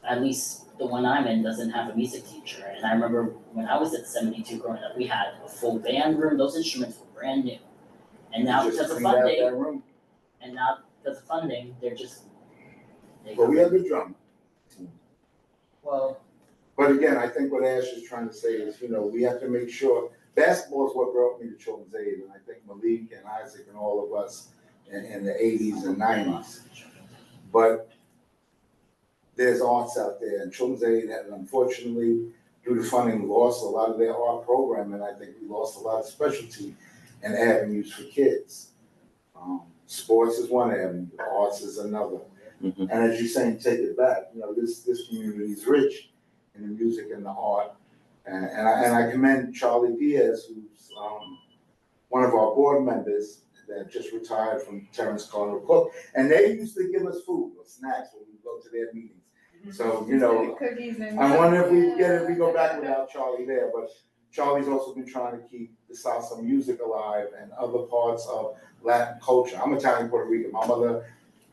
at least the one I'm in, doesn't have a music teacher. And I remember when I was at 72 growing up, we had a full band room. Those instruments were brand new. And now because of funding, they're just. But we have the drum. Well. But again, I think what Ash is trying to say is, we have to make sure, basketball is what brought me to Children's Aid, and I think Malik and Isaac and all of us in the 80s and 90s. But there's arts out there, and Children's Aid had, unfortunately, due to funding, lost a lot of their art program, and I think we lost a lot of specialty and avenues for kids. Sports is one avenue, arts is another. Mm-hmm. And as you're saying, take it back. This community is rich in the music and the art. And I commend Charlie Diaz, who's one of our board members that just retired from Terrence Cardinal Cook. And they used to give us food or snacks when we go to their meetings. So, I wonder if we go back without Charlie there, but Charlie's also been trying to keep the salsa music alive and other parts of Latin culture. I'm Italian Puerto Rican.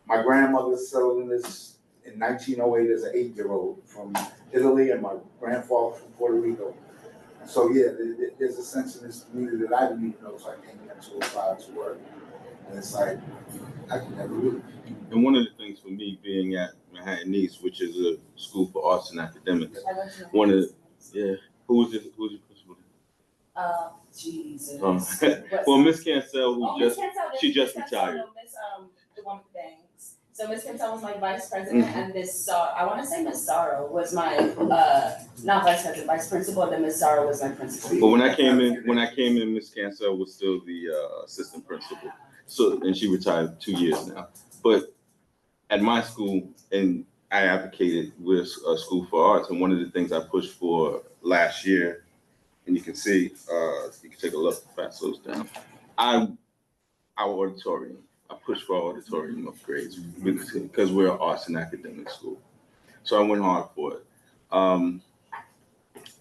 My grandmother settled in this in 1908 as an 8-year-old from Italy, and my grandfather from Puerto Rico. So yeah, there's a sense in this community that I didn't even know, so I came here to apply to work. And it's like, I can never do it. And one of the things for me being at Manhattan East, which is a school for arts and academics, who's your principal? Jesus. Well, Miss Cancel, she just retired. The one with bangs. So Miss Cancel was my vice president, and Miss I want to say Miss Sorrow was my not vice president, vice principal, and then Miss Sorrow was my principal. But when I came in, Miss Cancel was still the assistant principal. So, and she retired 2 years now. But at my school, and I advocated with a school for arts, and one of the things I pushed for last year, and you can see, you can take a look, pass those down. Our auditorium. I pushed for auditorium upgrades because we're an arts and academic school. So I went hard for it.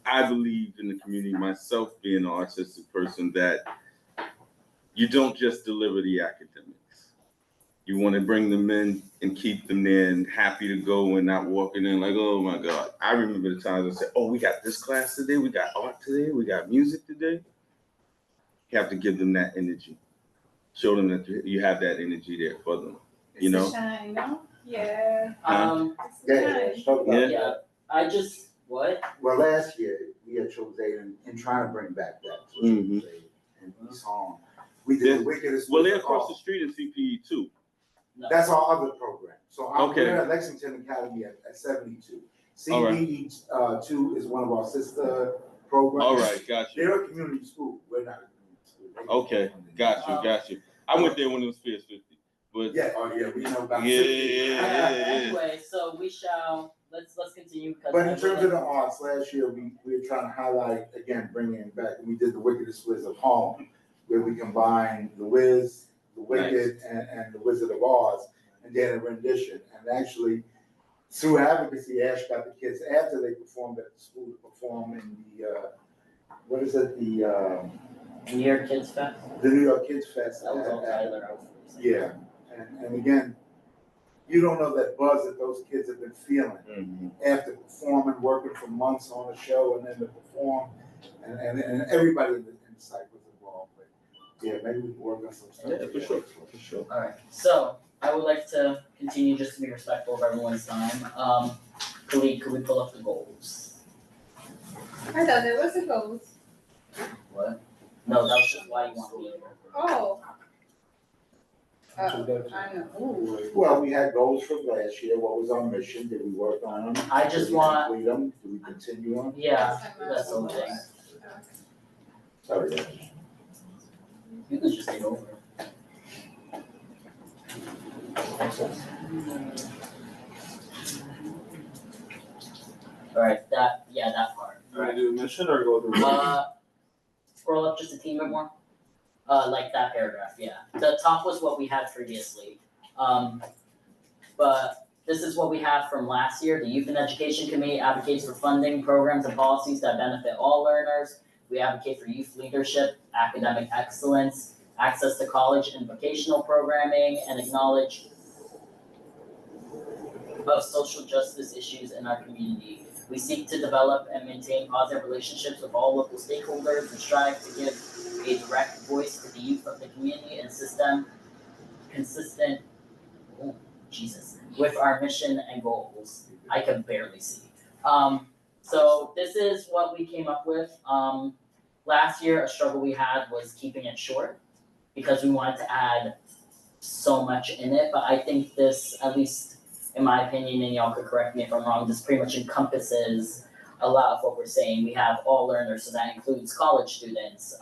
I believe in the community, myself being an artistic person, that you don't just deliver the academics. You want to bring them in and keep them there and happy to go and not walking in like, oh my God. I remember the times I said, oh, we got this class today, we got art today, we got music today. You have to give them that energy. Show them that you have that energy there for them, Shine, no? Yeah. Yeah. I just, what? Well, last year, we had Children's Aid and trying to bring back that Children's Aid and East Harlem. We did the wickedest. Well, they're across the street in CPE too. No. That's our other program. So we're at Lexington Academy at 72. CBE 2 is one of our sister programs. All right, got you. They're a community school. We're not a community school. Okay, got you. I went there when it was Fierce 50. But we know about 50. Anyway, so we shall, let's continue. But in terms of the arts, last year we were trying to highlight, again, bringing it back. We did the Wickedest Wiz of Harlem, where we combined the Wiz, the Wicked, and the Wizard of Oz, and then a rendition. And actually, through advocacy, Ash got the kids, after they performed at the school, to perform in the, New York Kids Fest? The New York Kids Fest. That was all Tyler. Yeah, and again, you don't know that buzz that those kids have been feeling after performing, working for months on a show, and then to perform, and everybody in the site was involved. But yeah, maybe we can work on some stuff. Yeah, for sure. All right, so I would like to continue just to be respectful of everyone's time. Khalid, could we pull up the goals? I thought there was a goals. What? No, that was just why you want me here. Oh. I know. Ooh. Well, we had goals from last year. What was our mission? Did we work on them? I just Did we want. complete them? Did we continue on? Yeah, that's the thing. Sorry. You can just take over. Alright, that part. You wanna do a mission or go through? Scroll up just a teeny bit more. Like that paragraph, yeah. The top was what we had previously. But this is what we have from last year. The Youth and Education Committee advocates for funding, programs, and policies that benefit all learners. We advocate for youth leadership, academic excellence, access to college and vocational programming, and acknowledge of social justice issues in our community. We seek to develop and maintain positive relationships with all local stakeholders and strive to give a direct voice to the youth of the community and system consistent, with our mission and goals. I can barely see. So this is what we came up with. Last year, a struggle we had was keeping it short because we wanted to add so much in it, but I think this, at least in my opinion, and y'all could correct me if I'm wrong, this pretty much encompasses a lot of what we're saying. We have all learners, so that includes college students,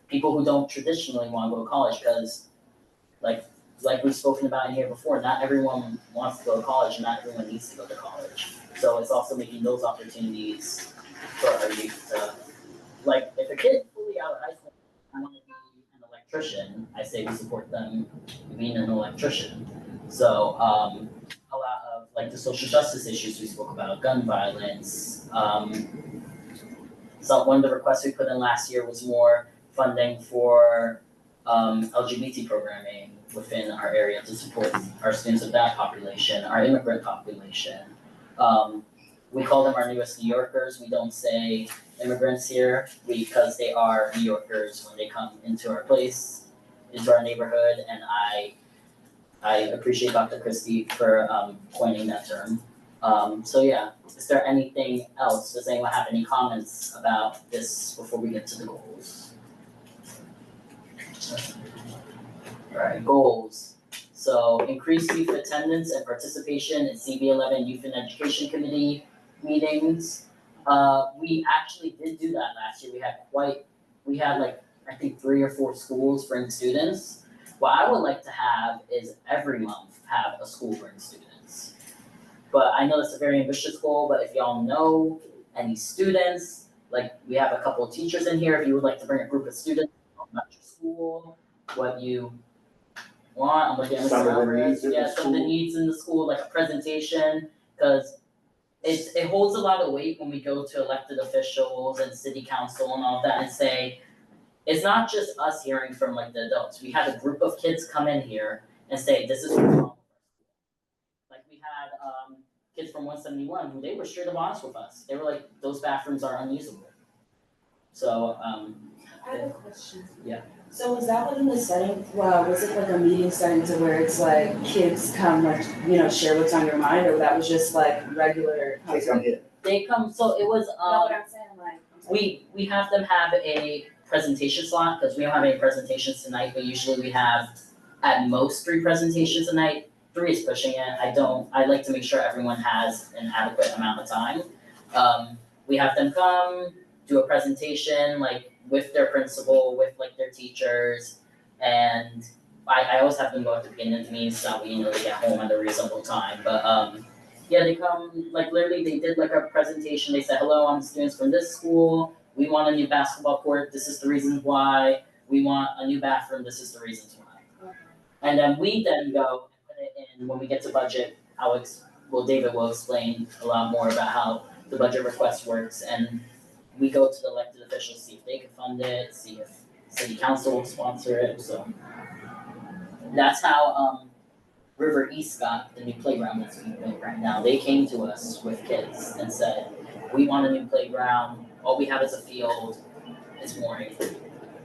people who don't traditionally want to go to college, because like we've spoken about in here before, not everyone wants to go to college, and not everyone needs to go to college. So it's also making those opportunities for our youth to, like, if a kid fully out of high school wants to be an electrician, I say we support them being an electrician. So a lot of like the social justice issues we spoke about, gun violence. So one of the requests we put in last year was more funding for LGBT programming within our area to support our students of that population, our immigrant population. We call them our newest New Yorkers. We don't say immigrants here because they are New Yorkers when they come into our place, into our neighborhood, and I appreciate Dr. Christie for coining that term. So yeah, is there anything else? Does anyone have any comments about this before we get to the goals? Alright, goals. So increase youth attendance and participation in CB11 Youth and Education Committee meetings. We actually did do that last year. We had like, I think 3 or 4 schools bring students. What I would like to have is every month have a school bring students. But I know that's a very ambitious goal, but if y'all know any students, like we have a couple of teachers in here, if you would like to bring a group of students about your school, what you want, I'm looking at Mr. Alvarez, some of the needs in the school, like a presentation, because it holds a lot of weight when we go to elected officials and city council and all that and say, it's not just us hearing from like the adults. We had a group of kids come in here and say, this is what's wrong with our school. Like we had kids from 171 who they were straight up honest with us. They were like, those bathrooms are unusable. So I have a question. Yeah. So was that within the setting, was it like a meeting setting to where it's like kids come like, share what's on your mind, or that was just like regular? They come, so it was, No, what I'm saying, like. we have them have a presentation slot, because we don't have any presentations tonight, but usually we have at most 3 presentations a night. 3 is pushing it. I like to make sure everyone has an adequate amount of time. We have them come, do a presentation, like with their principal, with like their teachers, and I always have them go at the beginning of the meeting so that we they get home at a reasonable time. But yeah, they come, like literally they did like a presentation. They said, hello, I'm students from this school. We want a new basketball court. This is the reasons why. We want a new bathroom. This is the reasons why. And then we then go and put it in when we get to budget. David will explain a lot more about how the budget request works, and we go to the elected officials, see if they can fund it, see if city council will sponsor it. So that's how River East got the new playground that's being built right now. They came to us with kids and said, we want a new playground. All we have is a field. It's boring.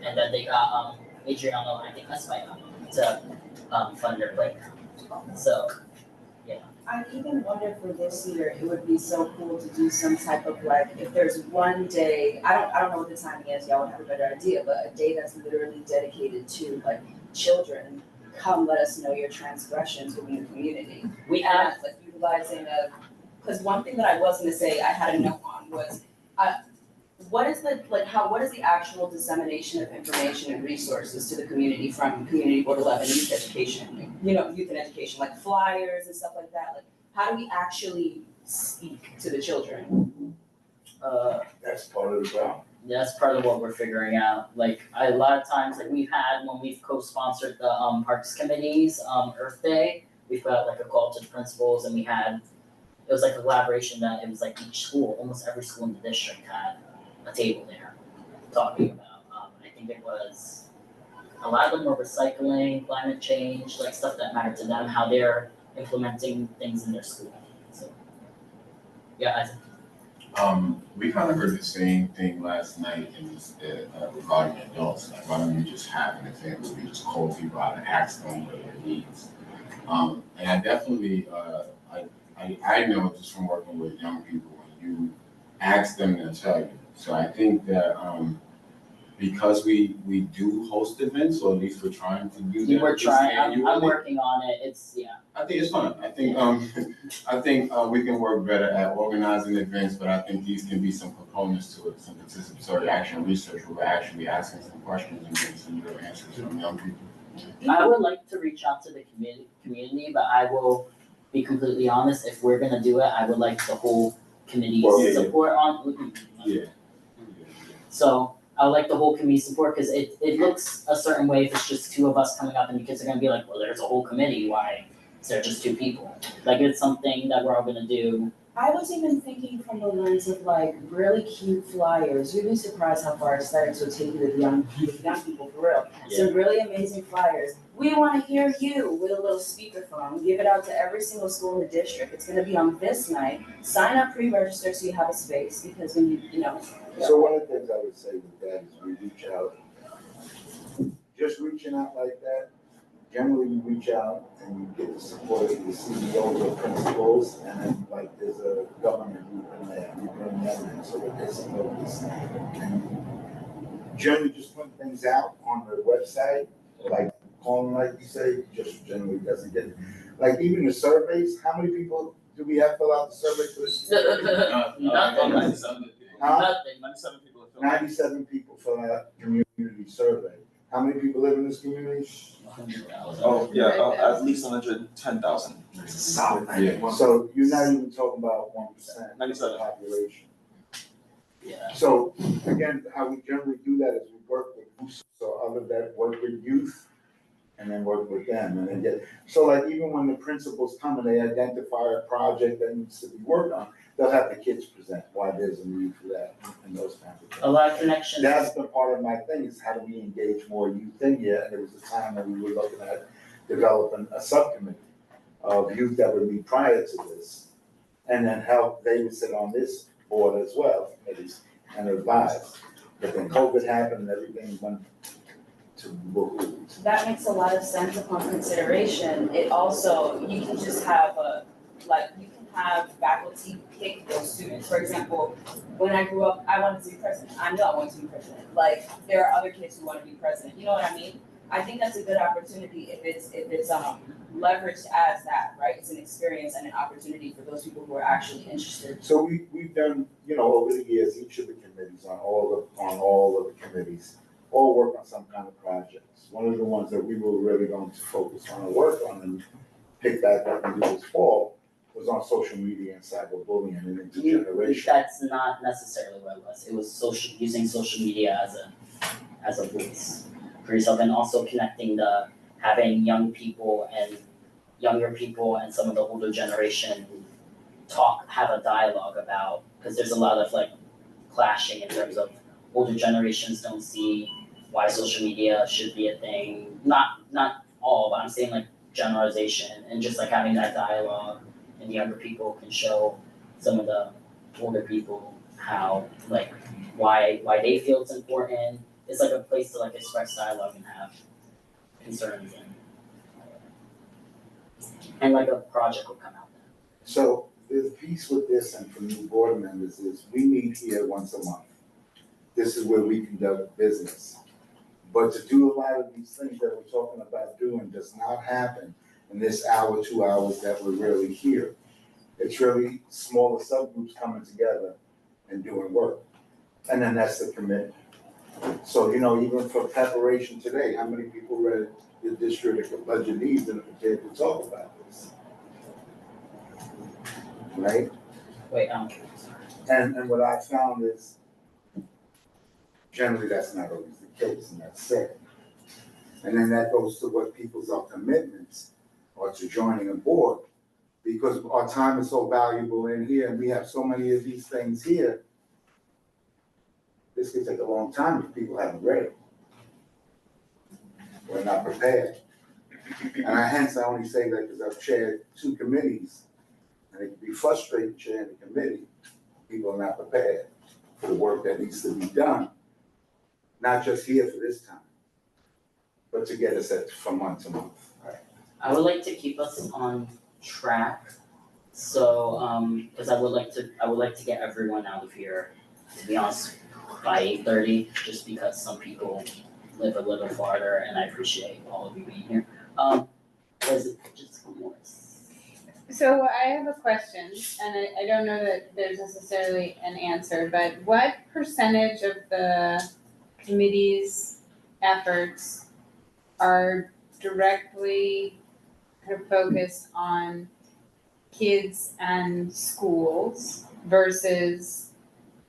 And then they got Adriano, I think Espaya, to fund their playground. So, yeah. I even wonder for this year, it would be so cool to do some type of like, if there's one day, I don't know what the timing is, y'all would have a better idea, but a day that's literally dedicated to like children, come let us know your transgressions within the community. We have like utilizing because one thing that I was gonna say I had a note on was, what is the actual dissemination of information and resources to the community from Community Board 11 Youth Education? Youth and education, like flyers and stuff like that. Like, how do we actually speak to the children? That's part of the problem. That's part of what we're figuring out. Like, a lot of times, like we've had, when we've co-sponsored the Parks Committee's Earth Day, we've got like a call to the principals, and it was like a collaboration that it was like each school, almost every school in the district had a table there talking about, I think it was, a lot of them were recycling, climate change, like stuff that mattered to them, how they're implementing things in their school. So, yeah, we kind of heard the same thing last night regarding adults. Like, why don't we just have an event where we just call people out and ask them what their needs? And I definitely, I know just from working with young people, when you ask them, they'll tell you. So I think that because we do host events, or at least we're trying to do that. We're trying. I'm working on it. It's I think it's fun. I think we can work better at organizing events, but I think these can be some components to it, some participatory action research where we're actually asking some questions and getting some real answers from young people. I would like to reach out to the community, but I will be completely honest. If we're gonna do it, I would like the whole committee's support on. Yeah. So I would like the whole committee support, because it looks a certain way if it's just two of us coming up, and the kids are gonna be like, well, there's a whole committee, why is there just two people? Like, it's something that we're all gonna do. I was even thinking from the lens of like really cute flyers. You'd be surprised how far aesthetics will take you with young people, for real. Yeah. Some really amazing flyers. We want to hear you with a little speakerphone. Give it out to every single school in the district. It's going to be on this night. Sign up, pre-register so you have a space, because when So one of the things I would say with that is we reach out. Just reaching out like that, generally you reach out and you get the support of the CEOs or principals, and then like there's a government group in there, you bring them in so that they support this thing. And generally just put things out on the website, like calling, like you say, just generally doesn't get it. Like even the surveys, how many people do we have fill out the survey for this? Nothing. 97 people. 97 people fill out community survey. How many people live in this community? 100,000. Oh, yeah, at least 110,000. Solid. Yeah. So you're not even talking about 1% of 97. the population. Yeah. So again, how we generally do that is we work with groups, so other that work with youth, and then work with them, and then get, so like even when the principals come and they identify a project that needs to be worked on, they'll have the kids present why there's a need for that and those kinds of things. A lot of connections. That's been part of my thing, is how do we engage more youth in here, and there was a time when we were looking at developing a subcommittee of youth that would meet prior to this, and then they would sit on this board as well, committees, and advise. But then COVID happened and everything went to boo. that makes a lot of sense upon consideration. It also, you can just have you can have faculty pick those students. For example, when I grew up, I wanted to be president. I know I want to be president. Like, there are other kids who want to be president. You know what I mean? I think that's a good opportunity if it's leveraged as that, right? It's an experience and an opportunity for those people who are actually interested. So we've done, over the years, each of the committees, on all of the committees, all work on some kind of projects. One of the ones that we were really going to focus on and work on and pick back up and do this fall was on social media and cyberbullying and intergeneration. That's not necessarily what it was. It was using social media as a voice for yourself, and also connecting having younger people and some of the older generation have a dialogue about, because there's a lot of like clashing in terms of older generations don't see why social media should be a thing. Not all, but I'm saying like generalization, and just like having that dialogue, and younger people can show some of the older people how, like, why they feel it's important. It's like a place to like express dialogue and have concerns and like a project will come out. So the piece with this, and for new board members, is we meet here once a month. This is where we conduct business. But to do a lot of these things that we're talking about doing does not happen in this hour, 2 hours that we're really here. It's really smaller subgroups coming together and doing work. And then that's the committee. So, you know, even for preparation today, how many people read the district budget needs and are prepared to talk about this? Right? Wait, And what I found is generally that's not always the case, and that's sad. And then that goes to what people's commitments are to joining a board, because our time is so valuable in here and we have so many of these things here. This could take a long time if people haven't read it. We're not prepared. And hence I only say that because I've chaired 2 committees, and it can be frustrating chairing the committee. People are not prepared for the work that needs to be done, not just here for this time, but to get us from month to month. I would like to keep us on track. So, because I would like to get everyone out of here, to be honest, by 8:30, just because some people live a little farther, and I appreciate all of you being here. Was it just one more? So I have a question, and I don't know that there's necessarily an answer, but what percentage of the committee's efforts are directly kind of focused on kids and schools versus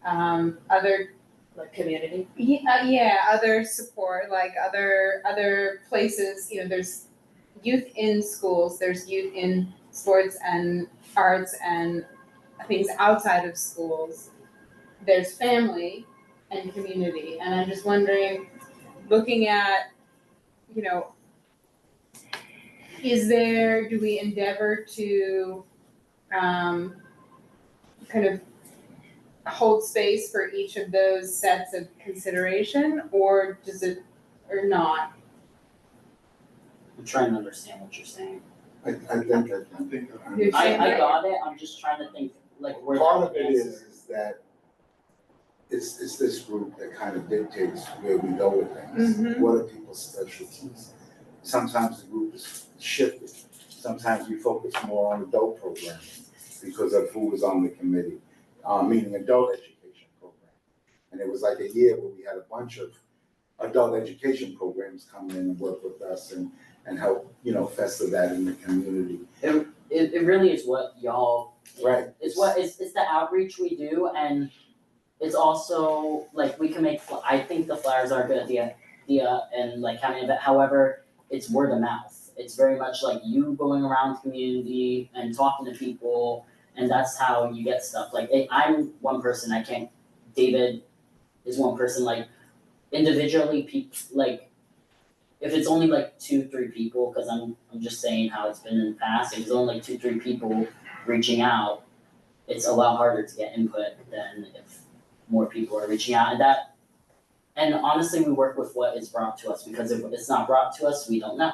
other Like community? other support, like other places, you know, there's youth in schools, there's youth in sports and arts and things outside of schools. There's family and community, and I'm just wondering, looking at, you know, do we endeavor to kind of hold space for each of those sets of consideration, or does it, or not? I'm trying to understand what you're saying. I think. I got it, I'm just trying to think, like, where. Part of it is that it's this group that kind of dictates where we go with things. Mhm. What are people's specialties? Sometimes the group is shifted. Sometimes we focus more on adult programming because of who was on the committee, meaning adult education program. And it was like a year where we had a bunch of adult education programs come in and work with us and help, you know, fester that in the community. It really is what y'all. Right. It's the outreach we do, and it's also, like, we can make, I think the flyers are a good idea, and like having it, however, it's word of mouth. It's very much like you going around the community and talking to people, and that's how you get stuff. Like, I'm one person, David is one person, like, individually, like, if it's only like 2-3 people, because I'm just saying how it's been in the past, if it's only like 2-3 people reaching out, it's a lot harder to get input than if more people are reaching out. And honestly, we work with what is brought to us, because if it's not brought to us, we don't know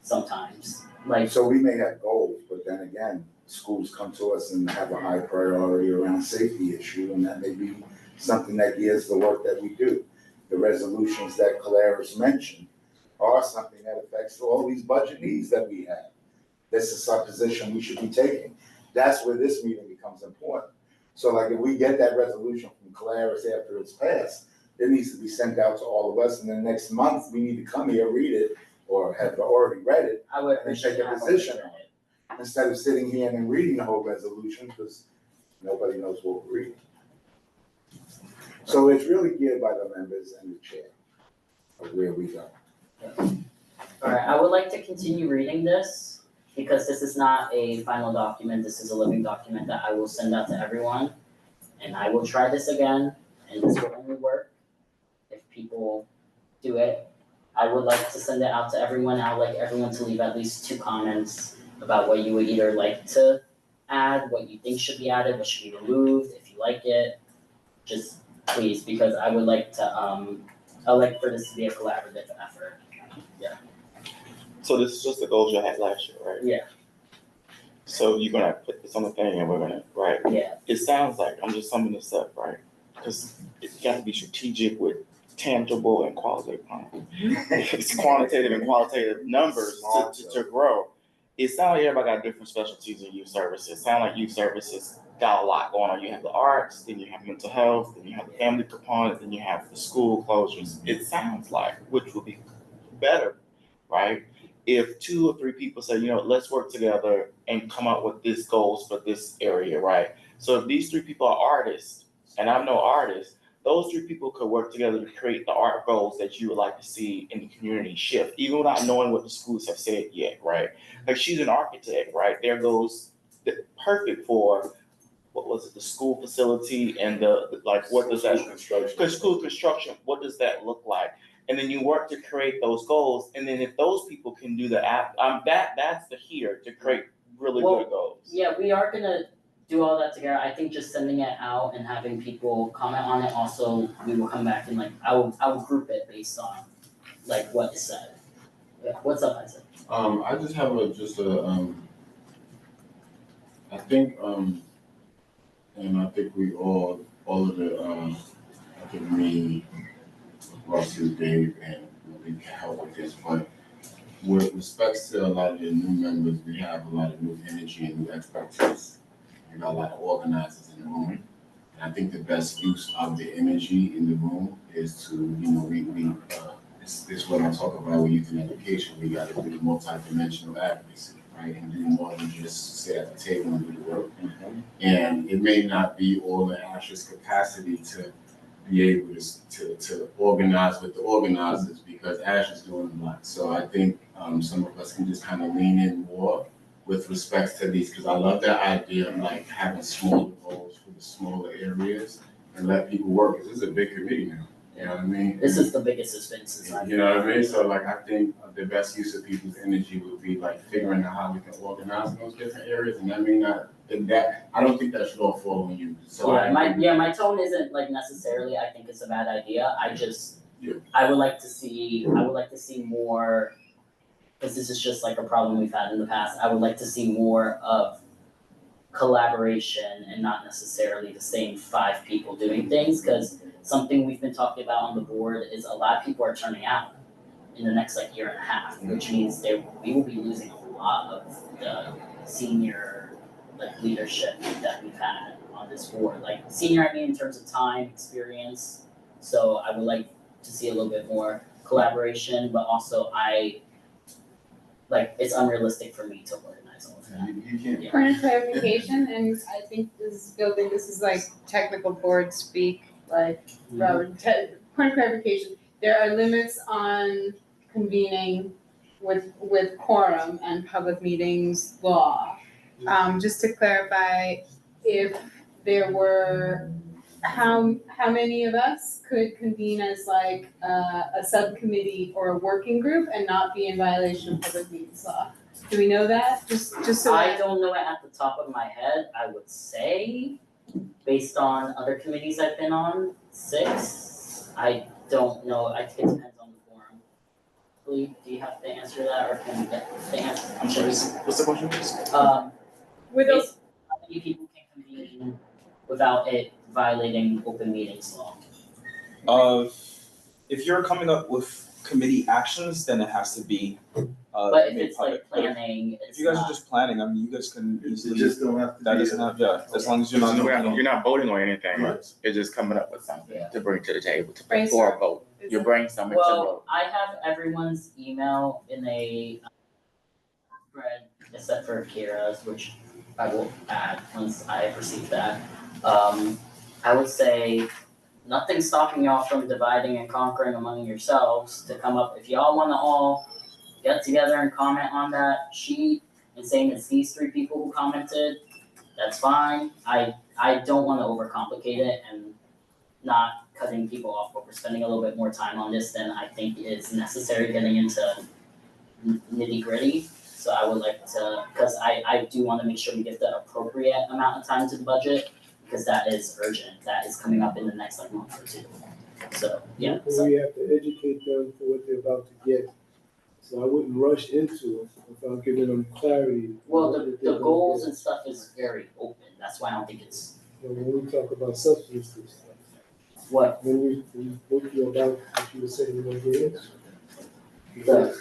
sometimes. Like, so we may have goals, but then again, schools come to us and have a high priority around safety issue, and that may be something that gears the work that we do. The resolutions that Calaris mentioned are something that affects all these budget needs that we have. This is our position we should be taking. That's where this meeting becomes important. So like if we get that resolution from Calaris after it's passed, it needs to be sent out to all of us, and then next month we need to come here, read it, or have already read it, and take a position on it. Instead of sitting here and reading the whole resolution, because nobody knows what we're reading. So it's really geared by the members and the chair of where we go. alright, I would like to continue reading this, because this is not a final document, this is a living document that I will send out to everyone. And I will try this again, and this will only work if people do it. I would like to send it out to everyone. I would like everyone to leave at least 2 comments about what you would either like to add, what you think should be added, what should be removed, if you like it. Just please, because I would like to, I would like for this to be a collaborative effort. Yeah. So this is just the goals you had last year, right? Yeah. So you're gonna put this on the thing and we're gonna, right? Yeah. It sounds like, I'm just summing this up, right? Because it's got to be strategic with tangible and qualitative. It's quantitative and qualitative numbers to grow. it sounds like everybody got different specialties in youth services. It sounds like youth services got a lot going on. You have the arts, then you have mental health, then you have the family component, then you have the school closures. It sounds like, which would be better, right? If 2 or 3 people say, let's work together and come up with these goals for this area, right? So if these 3 people are artists, and I'm no artist, those 3 people could work together to create the art goals that you would like to see in the community shift, even without knowing what the schools have said yet, right? Like she's an architect, right? There goes perfect for, what was it, the school facility and what does that, school construction, what does that look like? And then you work to create those goals, and then if those people can do the app, that's the here to create really good goals. Yeah, we are gonna do all that together. I think just sending it out and having people comment on it also, we will come back and I will group it based on what is said. Yeah, what's up, Isaac? I just have I think and I think we all of the I think me, across you, Dave, and we can help with this, but with respects to a lot of the new members, we have a lot of new energy and new expertise. We got a lot of organizers in the room. And I think the best use of the energy in the room is to, this is what I talk about with youth and education. We got to do multi-dimensional advocacy, right? And do more than just sit at the table and do the work. Mm-hmm. And it may not be all in Ash's capacity to be able to organize with the organizers, because Ash is doing a lot. So I think some of us can just kind of lean in more with respect to these, because I love that idea of having smaller goals for the smaller areas and let people work, because this is a big committee now. You know what I mean? This is the biggest suspense since You know what I mean? So I think the best use of people's energy would be figuring out how we can organize those different areas, and I mean I don't think that should all fall on you. So my tone isn't necessarily I think it's a bad idea. I would like to see more, because this is just a problem we've had in the past. I would like to see more of collaboration and not necessarily the same 5 people doing things, because something we've been talking about on the board is a lot of people are turning out in the next year and a half, which means we will be losing a lot of the senior leadership that we've had on this board. Senior, I mean in terms of time, experience. So I would like to see a little bit more collaboration, but also it's unrealistic for me to organize all of that. You can't. Point of clarification, and I think this is technical board speak, Robert, point of clarification, there are limits on convening with quorum and public meetings law. Just to clarify, if there were, how many of us could convene as a subcommittee or a working group and not be in violation of public meetings law? Do we know that? Just so I don't know it at the top of my head. I would say, based on other committees I've been on, 6. I don't know. I think it depends on the forum. Lee, do you have the answer to that, or can you get the answer? I'm sorry, what's the question? How many people can convene without it violating open meetings law? If you're coming up with committee actions, then it has to be. But if it's planning, if you guys are just planning, I mean, you guys can easily. You just don't have to. That doesn't have, as long as you're not. You're not voting on anything. Right. It's just coming up with something to bring to the table to Brainstorm. for a vote. You're brainstorming to vote. Well, I have everyone's email in a thread except for Kira's, which I will add once I receive that. I would say nothing's stopping y'all from dividing and conquering among yourselves to come up. If y'all want to all get together and comment on that sheet and saying it's these 3 people who commented, that's fine. I don't want to overcomplicate it and not cutting people off, but we're spending a little bit more time on this than I think is necessary getting into nitty gritty. So I would like to, because I do want to make sure we give the appropriate amount of time to the budget, because that is urgent. That is coming up in the next month or 2. So, yeah. So we have to educate them for what they're about to get. So I wouldn't rush into it without giving them clarity. Well, the goals and stuff is very open. That's why I don't think it's. When we talk about substance and stuff. What? When you spoke about what you were saying you want to get into.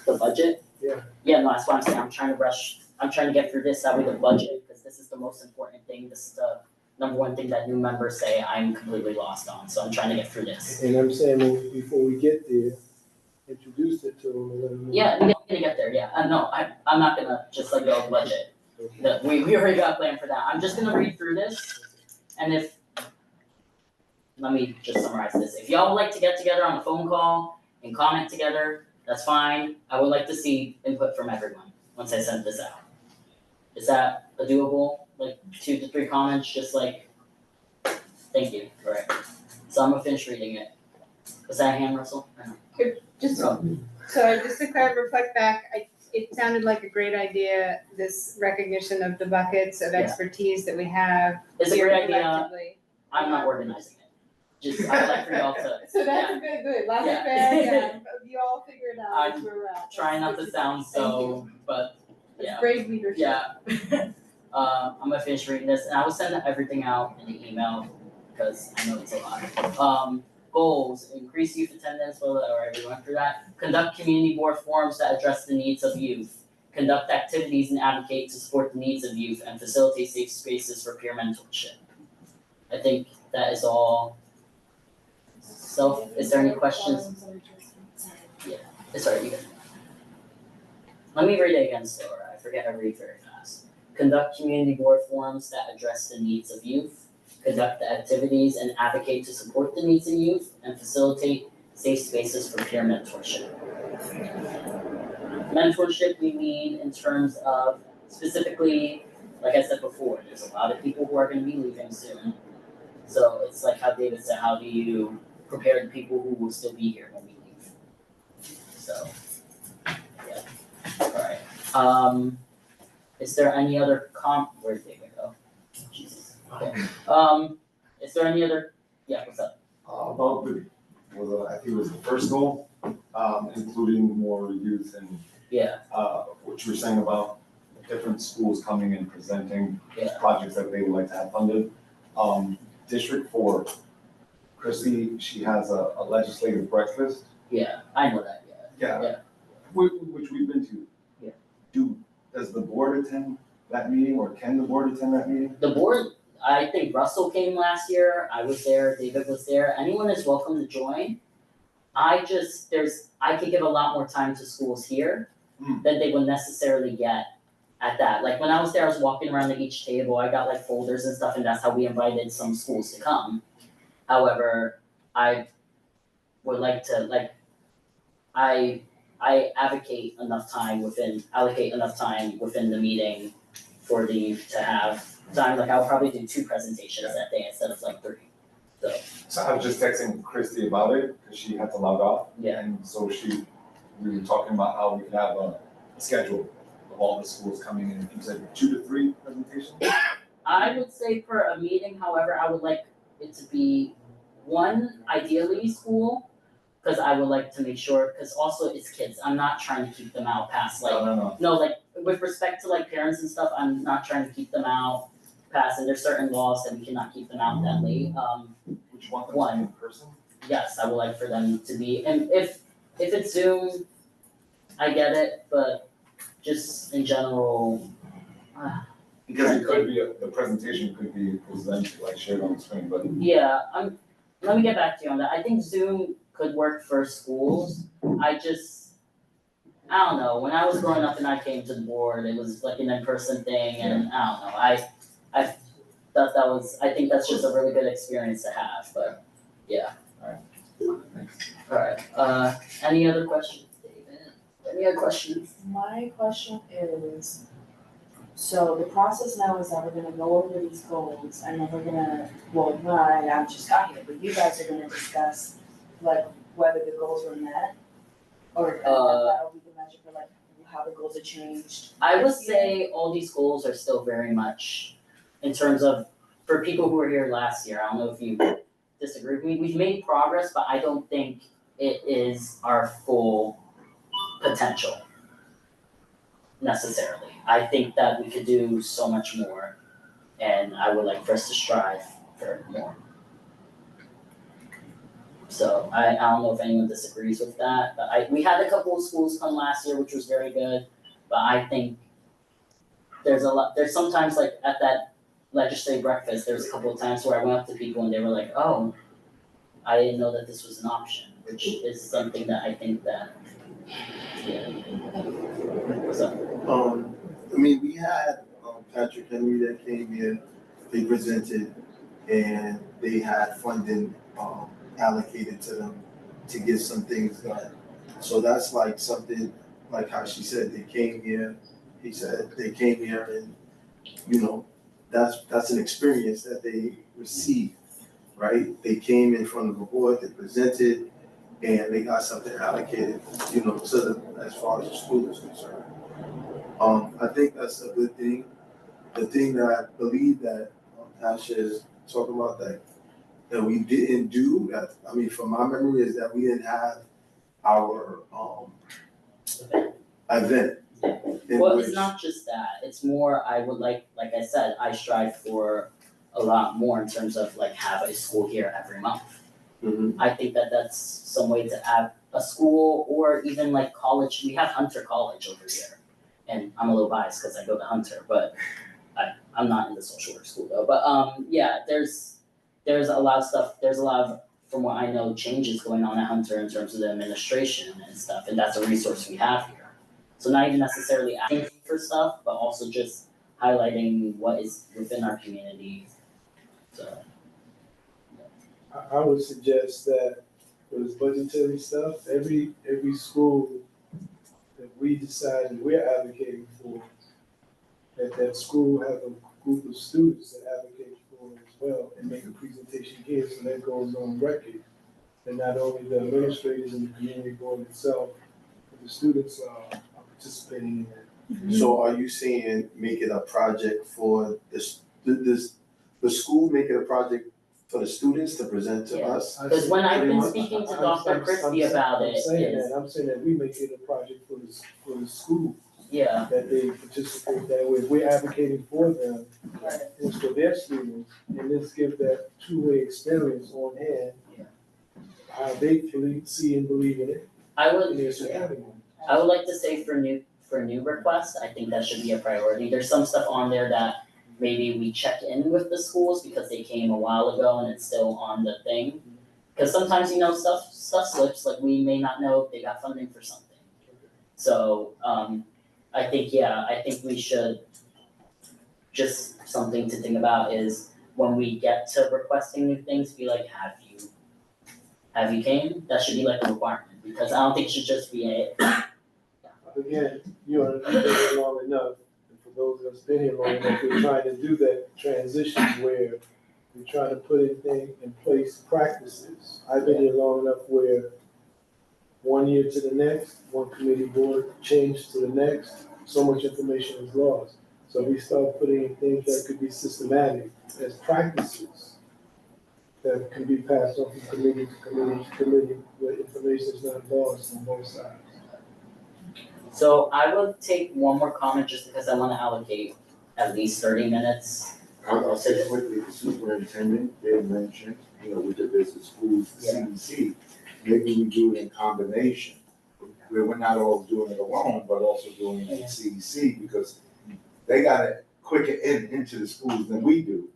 The budget? Yeah. Yeah, no, that's why I'm saying I'm trying to rush I'm trying to get through this, that way the budget, because this is the most important thing, this is the number one thing that new members say I'm completely lost on, so I'm trying to get through this. And I'm saying, well, before we get there, introduce it to them and let them know. Yeah, we're gonna get there, yeah, no, I'm not gonna just like go budget, we already got a plan for that, I'm just gonna read through this, and let me just summarize this, if y'all would like to get together on a phone call and comment together, that's fine, I would like to see input from everyone, once I send this out. Is that a doable, like 2 to 3 comments, just like, thank you, alright, so I'm gonna finish reading it. Was that a hand Russell? Just, No. so just to kind of reflect back, it sounded like a great idea, this recognition of the buckets of Yeah. expertise that we have It's a here great idea. collectively. I'm not organizing it, just, I would like for y'all to, So that's yeah. a good, laissez Yeah. faire, yeah, you all figure it out, I'm that's where we're at. trying not to sound so, but, yeah. It's great leadership. Yeah. I'm gonna finish reading this, and I will send everything out in the email, because I know it's a lot. Goals, increase youth attendance, well, already went through that. Conduct community board forums that address the needs of youth. Conduct activities and advocate to support the needs of youth and facilitate safe spaces for peer mentorship. I think that is all. So, is there any questions? Yeah, sorry, you go. Let me read it again slower, I forget I read very fast. Conduct community board forums that address the needs of youth. Conduct the activities and advocate to support the needs of youth and facilitate safe spaces for peer mentorship. Mentorship we mean in terms of specifically, like I said before, there's a lot of people who are gonna be leaving soon. So it's like how David said, how do you prepare the people who will still be here when we leave? So, yeah, alright. Is there any other where'd David go? Jesus, okay. Is there any other, yeah, what's up? About I think it was the first goal, including more youth and Yeah, what you were saying about different schools coming and presenting Yeah. projects that they would like to have funded. District 4, Chrissy, she has a legislative breakfast. yeah, I know that, Yeah. Yeah. Which we've been to. Yeah. Does the board attend that meeting, or can the board attend that meeting? The board, I think Russell came last year, I was there, David was there, anyone is welcome to join. I could give a lot more time to schools here than they would necessarily get at that. Like when I was there, I was walking around to each table, I got like folders and stuff, and that's how we invited some schools to come. However, I would like to, I allocate enough time within the meeting for the youth to have time, like I'll probably do 2 presentations that day instead of like 3, so. So I was just texting Christy about it, because she had to log off. Yeah. And so we were talking about how we could have a schedule of all the schools coming in. You said 2 to 3 presentations? I would say for a meeting, however, I would like it to be 1, ideally school, because I would like to make sure, because also it's kids, I'm not trying to keep them out past like. No. Like with respect to like parents and stuff, I'm not trying to keep them out past, and there's certain laws that we cannot keep them out that late. Would you want them to be in person? Yes, I would like for them to be, and if it's Zoom, I get it, but just in general, Because it could be, the presentation could be presented, like shared on the screen, but. yeah, let me get back to you on that. I think Zoom could work for schools. I don't know, when I was growing up and I came to the board, it was like an in-person thing, and I don't know, I thought I think that's just a really good experience to have, but yeah. Alright, any other questions, David? Any other questions? My question is, so the process now is that we're gonna go over these goals and then we're gonna, well, I just got here, but you guys are gonna discuss like whether the goals were met? Or that'll be the measure for like how the goals are changed? I would say all these goals are still very much in terms of, for people who were here last year, I don't know if you disagree with me, we've made progress, but I don't think it is our full potential necessarily. I think that we could do so much more, and I would like for us to strive for more. So I don't know if anyone disagrees with that, but we had a couple of schools come last year, which was very good, but I think there's sometimes like at that legislative breakfast, there's a couple of times where I went up to people and they were like, oh, I didn't know that this was an option, which is something that I think that, yeah. What's up? I mean, we had Patrick Henry that came here, they presented, and they had funding allocated to them to get some things done. So that's like something, like how she said, they came here, he said, they came here and, you know, that's an experience that they received, right? They came in front of the board, they presented, and they got something allocated, you know, to them as far as the school is concerned. I think that's a good thing. The thing that I believe that Tasha is talking about that we didn't do, that, I mean, from my memory, is that we didn't have our event. Well, it's not just that, it's more, I would like I said, I strive for a lot more in terms of like have a school here every month. I think that that's some way to have a school, or even like college, we have Hunter College over here. And I'm a little biased because I go to Hunter, but I'm not in the social work school though. But yeah, there's a lot of stuff, there's a lot of, from what I know, changes going on at Hunter in terms of the administration and stuff, and that's a resource we have here. So not even necessarily asking for stuff, but also just highlighting what is within our community. So I would suggest that for this budgetary stuff, every school that we decide that we're advocating for, that school have a group of students that advocate for as well and make a presentation here, so that goes on record. And not only the administrators and the community board itself, but the students are participating in that. So are you saying make it a project for the school, make it a project for the students to present to us? because when I've been speaking to Dr. Christie about it, I'm saying that we make it a project for the school. Yeah. That they participate that way. We're advocating for them. It's for their students, and let's give that two-way experience on hand. How they see and believe in it. I would like to say for new requests, I think that should be a priority. There's some stuff on there that maybe we check in with the schools because they came a while ago and it's still on the thing. Because sometimes, you know, stuff slips, like we may not know if they got funding for something. So, I think we should, just something to think about is when we get to requesting new things, be like, have you came? That should be like a requirement, because I don't think it should just be a. Again, you've been here long enough, and for those that's been here long enough, we're trying to do that transition where we're trying to put in place practices. I've been here long enough where 1 year to the next, one committee board changed to the next, so much information is lost. So we start putting in things that could be systematic as practices that can be passed on from committee to committee to committee, where information is not lost on both sides. So I will take one more comment just because I want to allocate at least 30 minutes. I'll say quickly, the superintendent did mention, you know, with the business schools, the CDC, maybe we do it in combination. Where we're not all doing it alone, but also doing it with CDC, because they got it quicker into the schools than we do.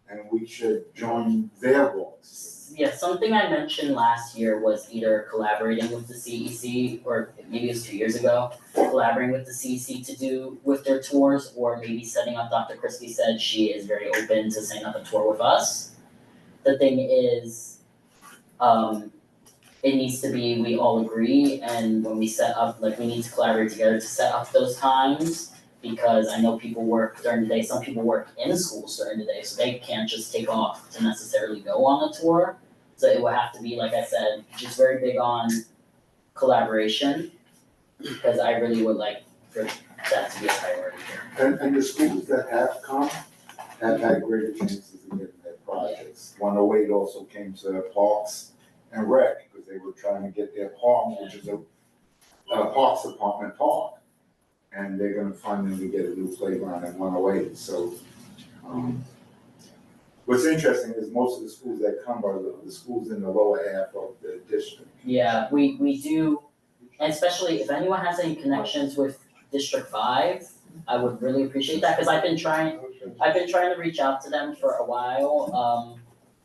And we should join their roles. Yeah, something I mentioned last year was either collaborating with the CEC, or maybe it was 2 years ago, collaborating with the CEC to do with their tours, or maybe setting up, Dr. Christie said she is very open to setting up a tour with us. The thing is, it needs to be, we all agree, and when we set up, like, we need to collaborate together to set up those times, because I know people work during the day, some people work in schools during the day, so they can't just take off to necessarily go on a tour. So it would have to be, like I said, just very big on collaboration, because I really would like for that to be a priority here. And the schools that have come have had greater chances of getting their projects. 108 also came to Parks and Rec, because they were trying to get their park, which is a Parks Department park. And they're gonna fund them to get a new playground at 108, so. What's interesting is most of the schools that come are the schools in the lower half of the district. Yeah, we do, and especially if anyone has any connections with District 5, I would really appreciate that, because I've been trying to reach out to them for a while,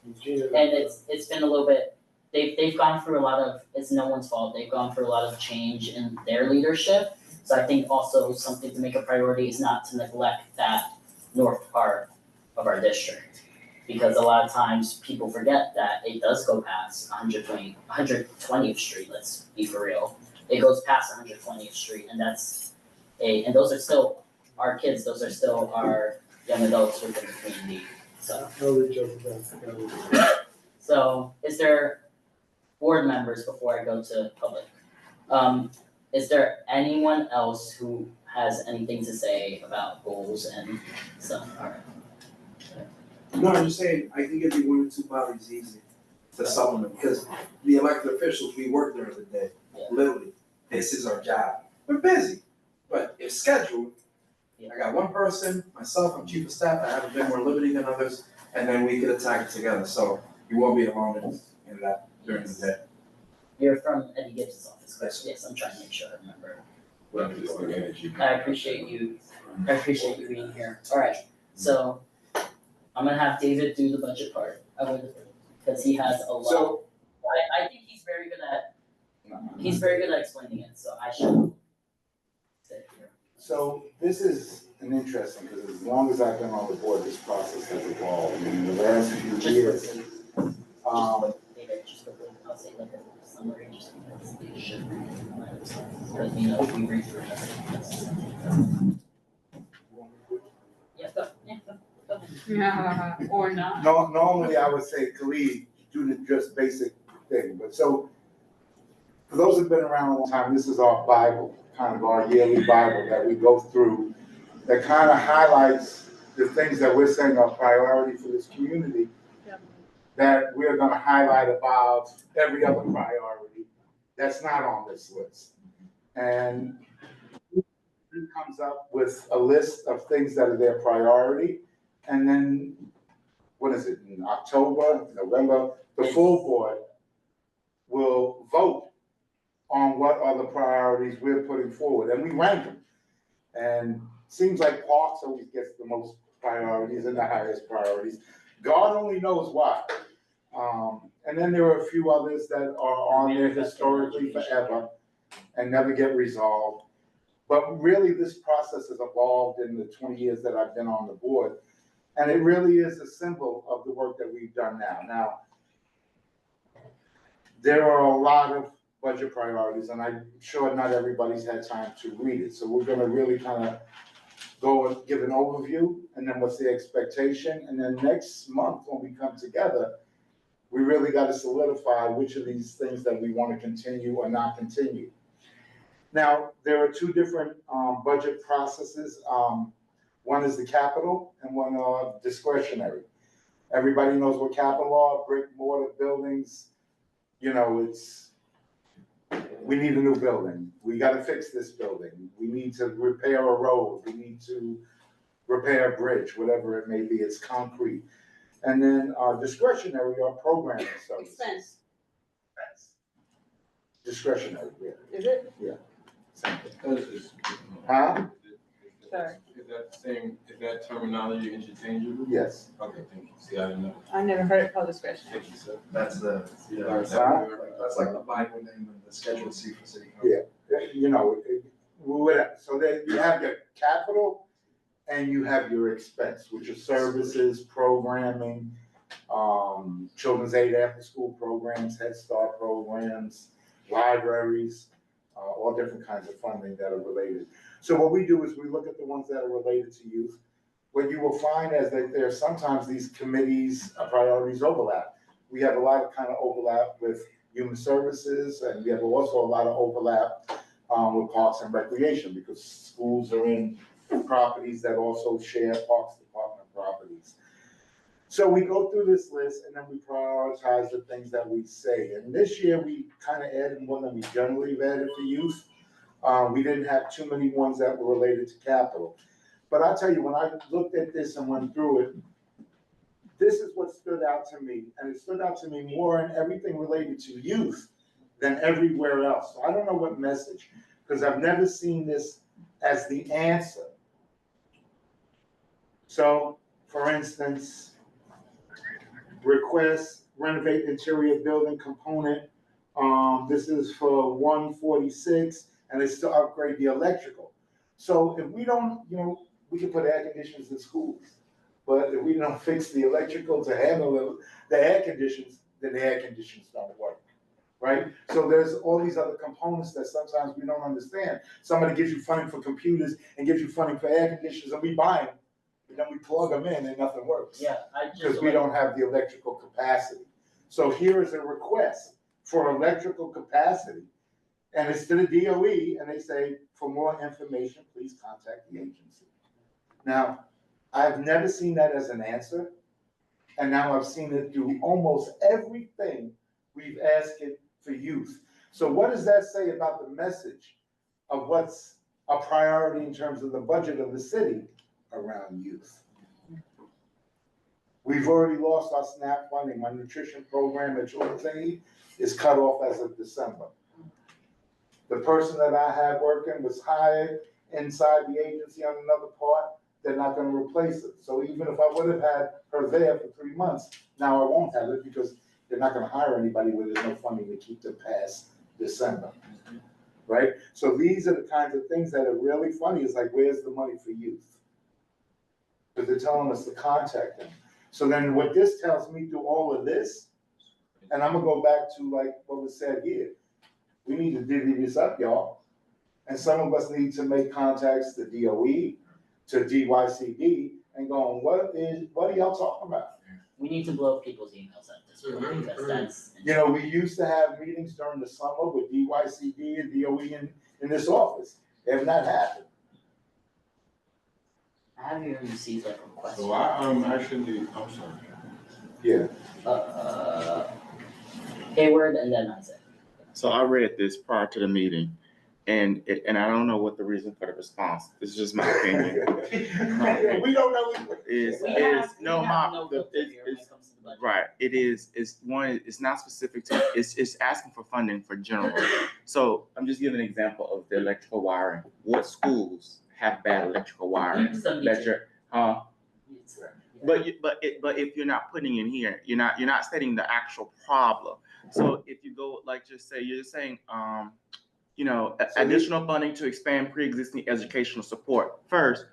and it's been a little bit, they've gone through a lot of, it's no one's fault, they've gone through a lot of change in their leadership. So I think also something to make a priority is not to neglect that north part of our district. Because a lot of times people forget that it does go past 120th Street, let's be for real. It goes past 120th Street, and and those are still our kids, those are still our young adults within the community, so. So, is there board members, before I go to public, is there anyone else who has anything to say about goals and stuff? Alright. No, I'm just saying, I think it'd be 1 or 2 bodies easy to supplement, because the elected officials, we work during the day, literally. This is our job. We're busy, but if scheduled, I got one person, myself, I'm chief of staff, I have a bit more liberty than others, and then we could attack it together, so you won't be alone in that during the day. You're from Eddie Gibbs' office, correct? Yes, I'm trying to make sure I remember. I appreciate you being here. Alright, so I'm gonna have David do the budget part of it, because he has a lot. So- I think he's very good at explaining it, so I should sit here. So this is an interesting, because as long as I've been on the board, this process has evolved. In the last few years, David, just quickly, I'll say like a summary, just because they should read it, because we read through everything. Yeah, go ahead. Or not. No, normally I would say, Khalid, do the just basic thing, but so, for those who've been around a long time, this is our Bible, kind of our yearly Bible that we go through, that kind of highlights the things that we're saying are priority for this community, that we're gonna highlight about every other priority that's not on this list. And it comes up with a list of things that are their priority, and then, what is it, in October, November, the full board will vote on what are the priorities we're putting forward, and we rank them. And seems like Parks always gets the most priorities and the highest priorities. God only knows why. And then there are a few others that are on there historically forever and never get resolved. But really, this process has evolved in the 20 years that I've been on the board. And it really is a symbol of the work that we've done now. Now, there are a lot of budget priorities, and I'm sure not everybody's had time to read it. So we're gonna really kind of go and give an overview, and then what's the expectation. And then next month, when we come together, we really got to solidify which of these things that we want to continue or not continue. Now, there are 2 different budget processes. One is the capital and one discretionary. Everybody knows what capital are, brick, mortar, buildings. You know, we need a new building. We got to fix this building. We need to repair a road. We need to repair a bridge, whatever it may be. It's concrete. And then discretionary are programming services. Expense. Discretionary, yeah. Is it? Yeah. Sorry. Is that terminology interchangeable? Yes. Okay, thank you. See, I didn't know. I never heard it called discretion. Thank you, sir. That's that's like the Bible name of the Schedule C for city council. Yeah, you know, whatever. So then you have your capital and you have your expense, which are services, programming, children's aid after school programs, Head Start programs, libraries, all different kinds of funding that are related. So what we do is we look at the ones that are related to youth. What you will find is that there are sometimes these committees' priorities overlap. We have a lot of kind of overlap with human services, and we have also a lot of overlap with Parks and Recreation, because schools are in properties that also share Parks Department properties. So we go through this list and then we prioritize the things that we say. And this year we kind of added more than we generally have added for youth. We didn't have too many ones that were related to capital. But I'll tell you, when I looked at this and went through it, this is what stood out to me. And it stood out to me more in everything related to youth than everywhere else. So I don't know what message, because I've never seen this as the answer So, for instance, request renovate interior building component. This is for 146, and it's to upgrade the electrical. So if we don't, we can put air conditioners in schools, but if we don't fix the electrical to handle the air conditions, then the air conditions don't work, right? So there's all these other components that sometimes we don't understand. Somebody gives you funding for computers and gives you funding for air conditioners, and we buy them, and then we plug them in and nothing works. Yeah, Because we don't have the electrical capacity. So here is a request for electrical capacity, and it's to the DOE, and they say, for more information, please contact the agency. Now, I've never seen that as an answer, and now I've seen it do almost everything we've asked it for youth. So what does that say about the message of what's a priority in terms of the budget of the city around youth? We've already lost our SNAP funding. My nutrition program at Children's Aid is cut off as of December. The person that I had working was hired inside the agency on another part. They're not gonna replace it. So even if I would have had her there for 3 months, now I won't have it because they're not gonna hire anybody where there's no funding to keep them past December, right? So these are the kinds of things that are really funny. It's like, where's the money for youth? Because they're telling us to contact them. So then what this tells me through all of this, and I'm gonna go back to like what was said here. We need to divvy this up, y'all. And some of us need to make contacts to DOE, to DYCD, and going, what are y'all talking about? We need to blow up people's emails at this point, because that's. We used to have meetings during the summer with DYCD and DOE in this office. They have not happened. Have you ever received like a request? So I'm sorry. Yeah. Hayward and then Isaac. So I read this prior to the meeting, and I don't know what the reason for the response. This is just my opinion. We don't know. Right. It's not specific to. It's asking for funding for general. So I'm just giving an example of the electrical wiring. What schools have bad electrical wiring? But if you're not putting in here, you're not stating the actual problem. So if you go you're saying additional funding to expand pre-existing educational support. First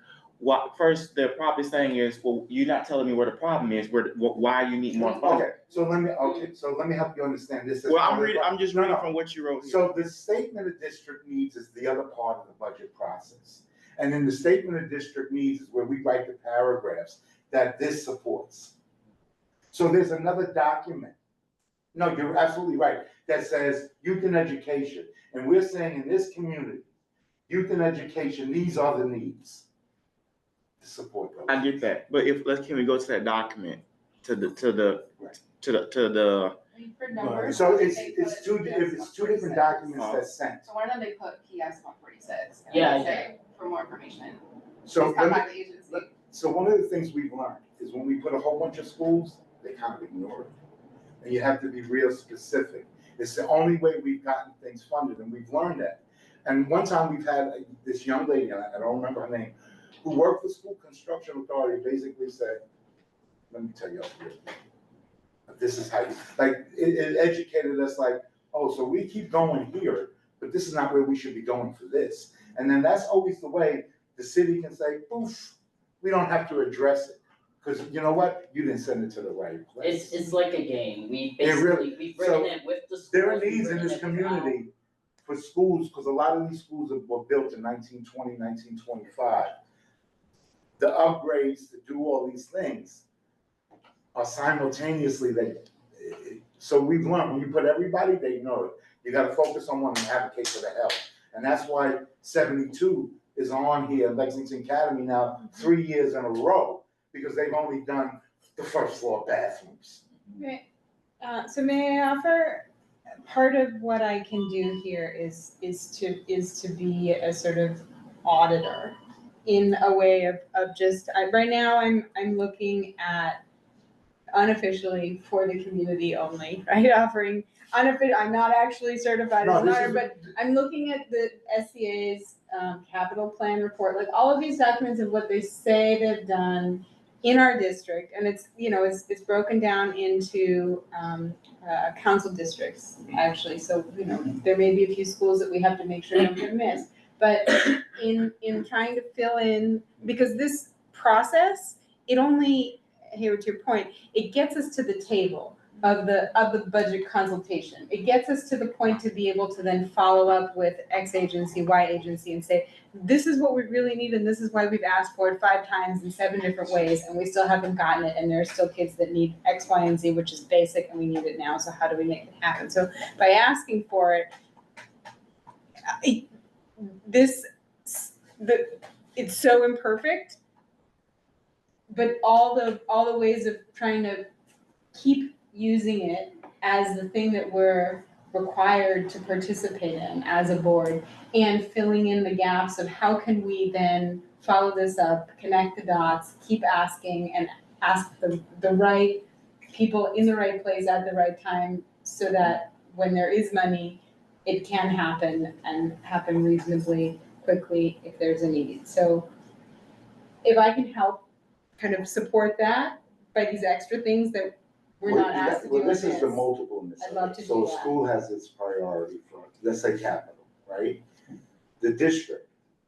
they're probably saying is, well, you're not telling me where the problem is, why you need more funding. So let me help you understand this. Well, I'm just reading from what you wrote here. So the statement of district needs is the other part of the budget process. And then the statement of district needs is where we write the paragraphs that this supports. So there's another document. No, you're absolutely right. That says youth and education. And we're saying in this community, youth and education, these are the needs to support those. I get that. But can we go to that document to the So it's two different documents that's sent. So one of them they put PS 146. And Yeah, they say for more information. So Please contact the agency. So one of the things we've learned is when we put a whole bunch of schools, they kind of ignore it. And you have to be real specific. It's the only way we've gotten things funded, and we've learned that. And one time we've had this young lady, and I don't remember her name, who worked for School Construction Authority, basically said, let me tell you up here. This is how you, it educated us oh, so we keep going here, but this is not where we should be going for this. And then that's always the way the city can say, oof, we don't have to address it. Because you know what? You didn't send it to the right place. It's like a game. We've It written really- it so with the schools. There are we've needs in written this it without. community for schools, because a lot of these schools were built in 1920, 1925. The upgrades to do all these things are simultaneously so we've learned when you put everybody, they know it. You gotta focus on one and advocate for the health. And that's why 72 is on here, Lexington Academy now, 3 years in a row, because they've only done the first floor bathrooms. Right. So may I offer, part of what I can do here is to be a sort of auditor in a way of just, right now I'm looking at unofficially for the community only, right? Offering unofficial, I'm not actually certified as an auditor, but I'm looking at the SCA's capital plan report, like all of these documents of what they say they've done in our district, and it's, you know, it's broken down into council districts, actually. So, you know, there may be a few schools that we have to make sure don't get missed. But in trying to fill in, because this process, it only, here to your point, it gets us to the table of the budget consultation. It gets us to the point to be able to then follow up with X agency, Y agency, and say, this is what we really need, and this is why we've asked for it 5 times in 7 different ways, and we still haven't gotten it, and there are still kids that need X, Y, and Z, which is basic, and we need it now, so how do we make it happen? So by asking for it, it's so imperfect, but all the ways of trying to keep using it as the thing that we're required to participate in as a board, and filling in the gaps of how can we then follow this up, connect the dots, keep asking, and ask the right people in the right place at the right time, so that when there is money, it can happen and happen reasonably quickly if there's a need. So if I can help kind of support that by these extra things that we're not asked to do. Well, this is the multipleness I'd of love it. to do So that. school has its priority for, let's say, capital, right? The district,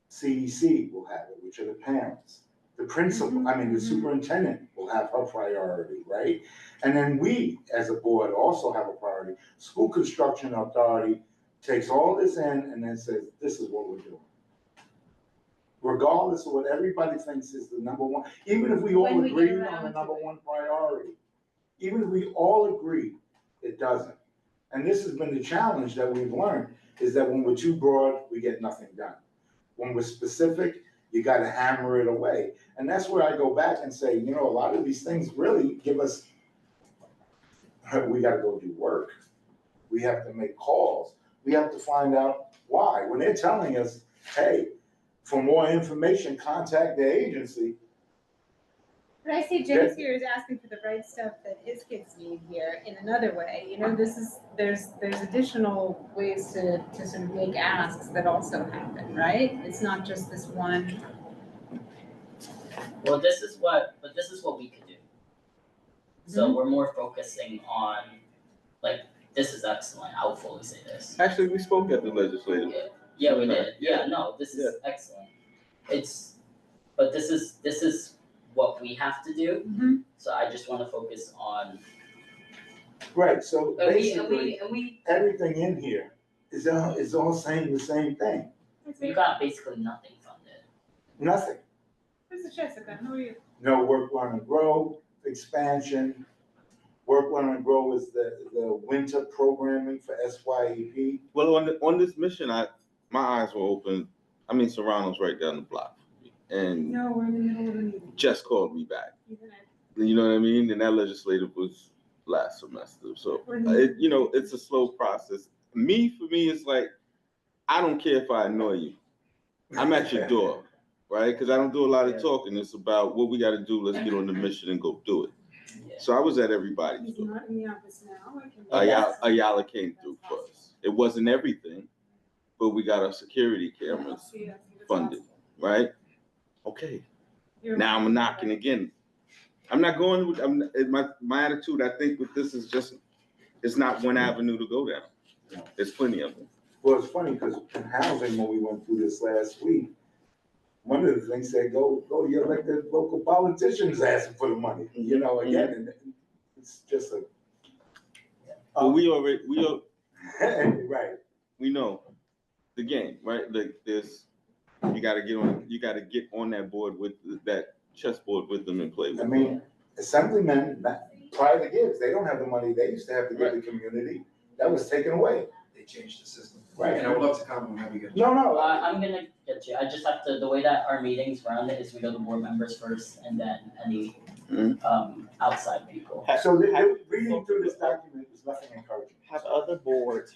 CEC will have it, which are the parents. The principal, the superintendent will have her priority, right? And then we, as a board, also have a priority. School construction authority takes all this in and then says, this is what we're doing. Regardless of what everybody thinks is the number one, even if we all agree on the number one priority, even if we all agree, it doesn't. And this has been the challenge that we've learned, is that when we're too broad, we get nothing done. When we're specific, you gotta hammer it away. And that's where I go back and say, you know, a lot of these things really give us, we gotta go do work. We have to make calls. We have to find out why. When they're telling us, hey, for more information, contact the agency. But I see James here is asking for the right stuff that his kids need here in another way. You know, there's additional ways to sort of make asks that also happen, right? It's not just this one. Well, this is what we could do. So we're more focusing on, like, this is excellent. I will fully say this. Actually, we spoke at the legislative. Yeah, we did. Yeah, no, this is excellent. But this is what we have to do. So I just want to focus on. Right, so And basically, we everything in here is all saying the same thing. we got basically nothing funded. Nothing. Mr. Jessica, how are you? No work, learn, and grow, expansion. Work, learn, and grow is the winter programming for SYEP. Well, on this mission, my eyes were open. I mean, Serrano's right down the block, and No, we're in the middle of a meeting. Jess called me back. You know what I mean? And that legislative was last semester, so it's a slow process. For me, it's like, I don't care if I annoy you. I'm at your door, right? Because I don't do a lot of talking. It's about what we got to do. Let's get on the mission and go do it. So I was at everybody's He's door. not in the office now. Ayala came through first. It wasn't everything, but we got our security cameras funded, right? Okay. Now I'm knocking again. I'm not going with my attitude. I think with this is just, it's not one avenue to go down. There's plenty of them. Well, it's funny because in housing, when we went through this last week, one of the things said, go to your elected local politicians asking for the money. You know, again, and it's just a. But we are right. We know the game, right? Like you got to get on that board with that chessboard with them and play with them. I mean, assemblymen, prior to Gibbs, they don't have the money they used to have to give the community. That was taken away. They changed the system. Right. And I would love to comment whenever you get. No. I'm gonna get you. I just have to. The way that our meetings run is we go to board members first, and then any outside people. So reading through this document is nothing encouraging.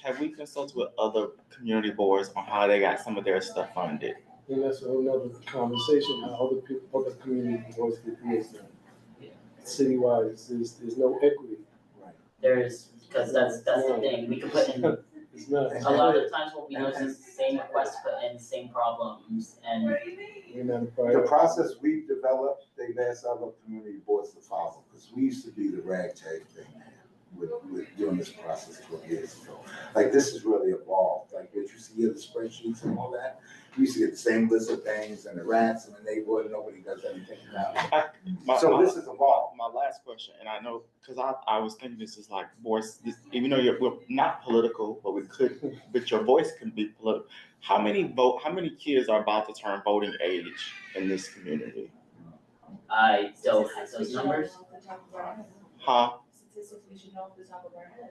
Have we consulted with other community boards on how they got some of their stuff funded? And that's a whole nother conversation, how other community boards get theirs done. Citywide, there's no equity. There is, because that's the thing. We can put in. It's not. A lot of the times what we notice is the same requests put in, same problems, and You're not a The priority. process we've developed, they've asked other community boards to follow, because we used to be the ragtag thing with doing this process 12 years ago. Like, this has really evolved, like what you see in the spreadsheets and all that. We used to get the same list of things and the rats in the neighborhood, and nobody does anything about it. So this is evolved. My last question, and I know, because I was thinking this is like voice, even though we're not political, but but your voice can be political. How many kids are about to turn voting age in this community? I don't have those numbers. Huh? Statistics we should know off the top of our head.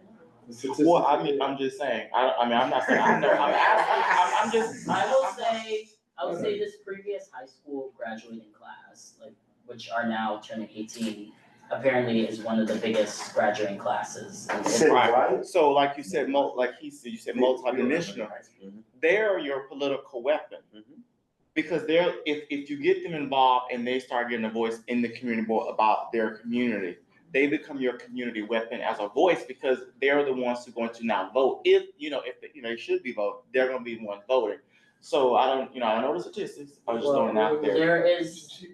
Well, I mean, I'm just saying, I'm not saying, I know, I'm just. I will say this previous high school graduating class, like, which are now turning 18, apparently is one of the biggest graduating classes. Right. So like you said, you said multidimensional. They're your political weapon. Because if you get them involved and they start getting a voice in the community board about their community, they become your community weapon as a voice, because they're the ones who are going to now vote. If they should be voting, they're going to be the ones voting. So I know the statistics. I was just throwing it out there.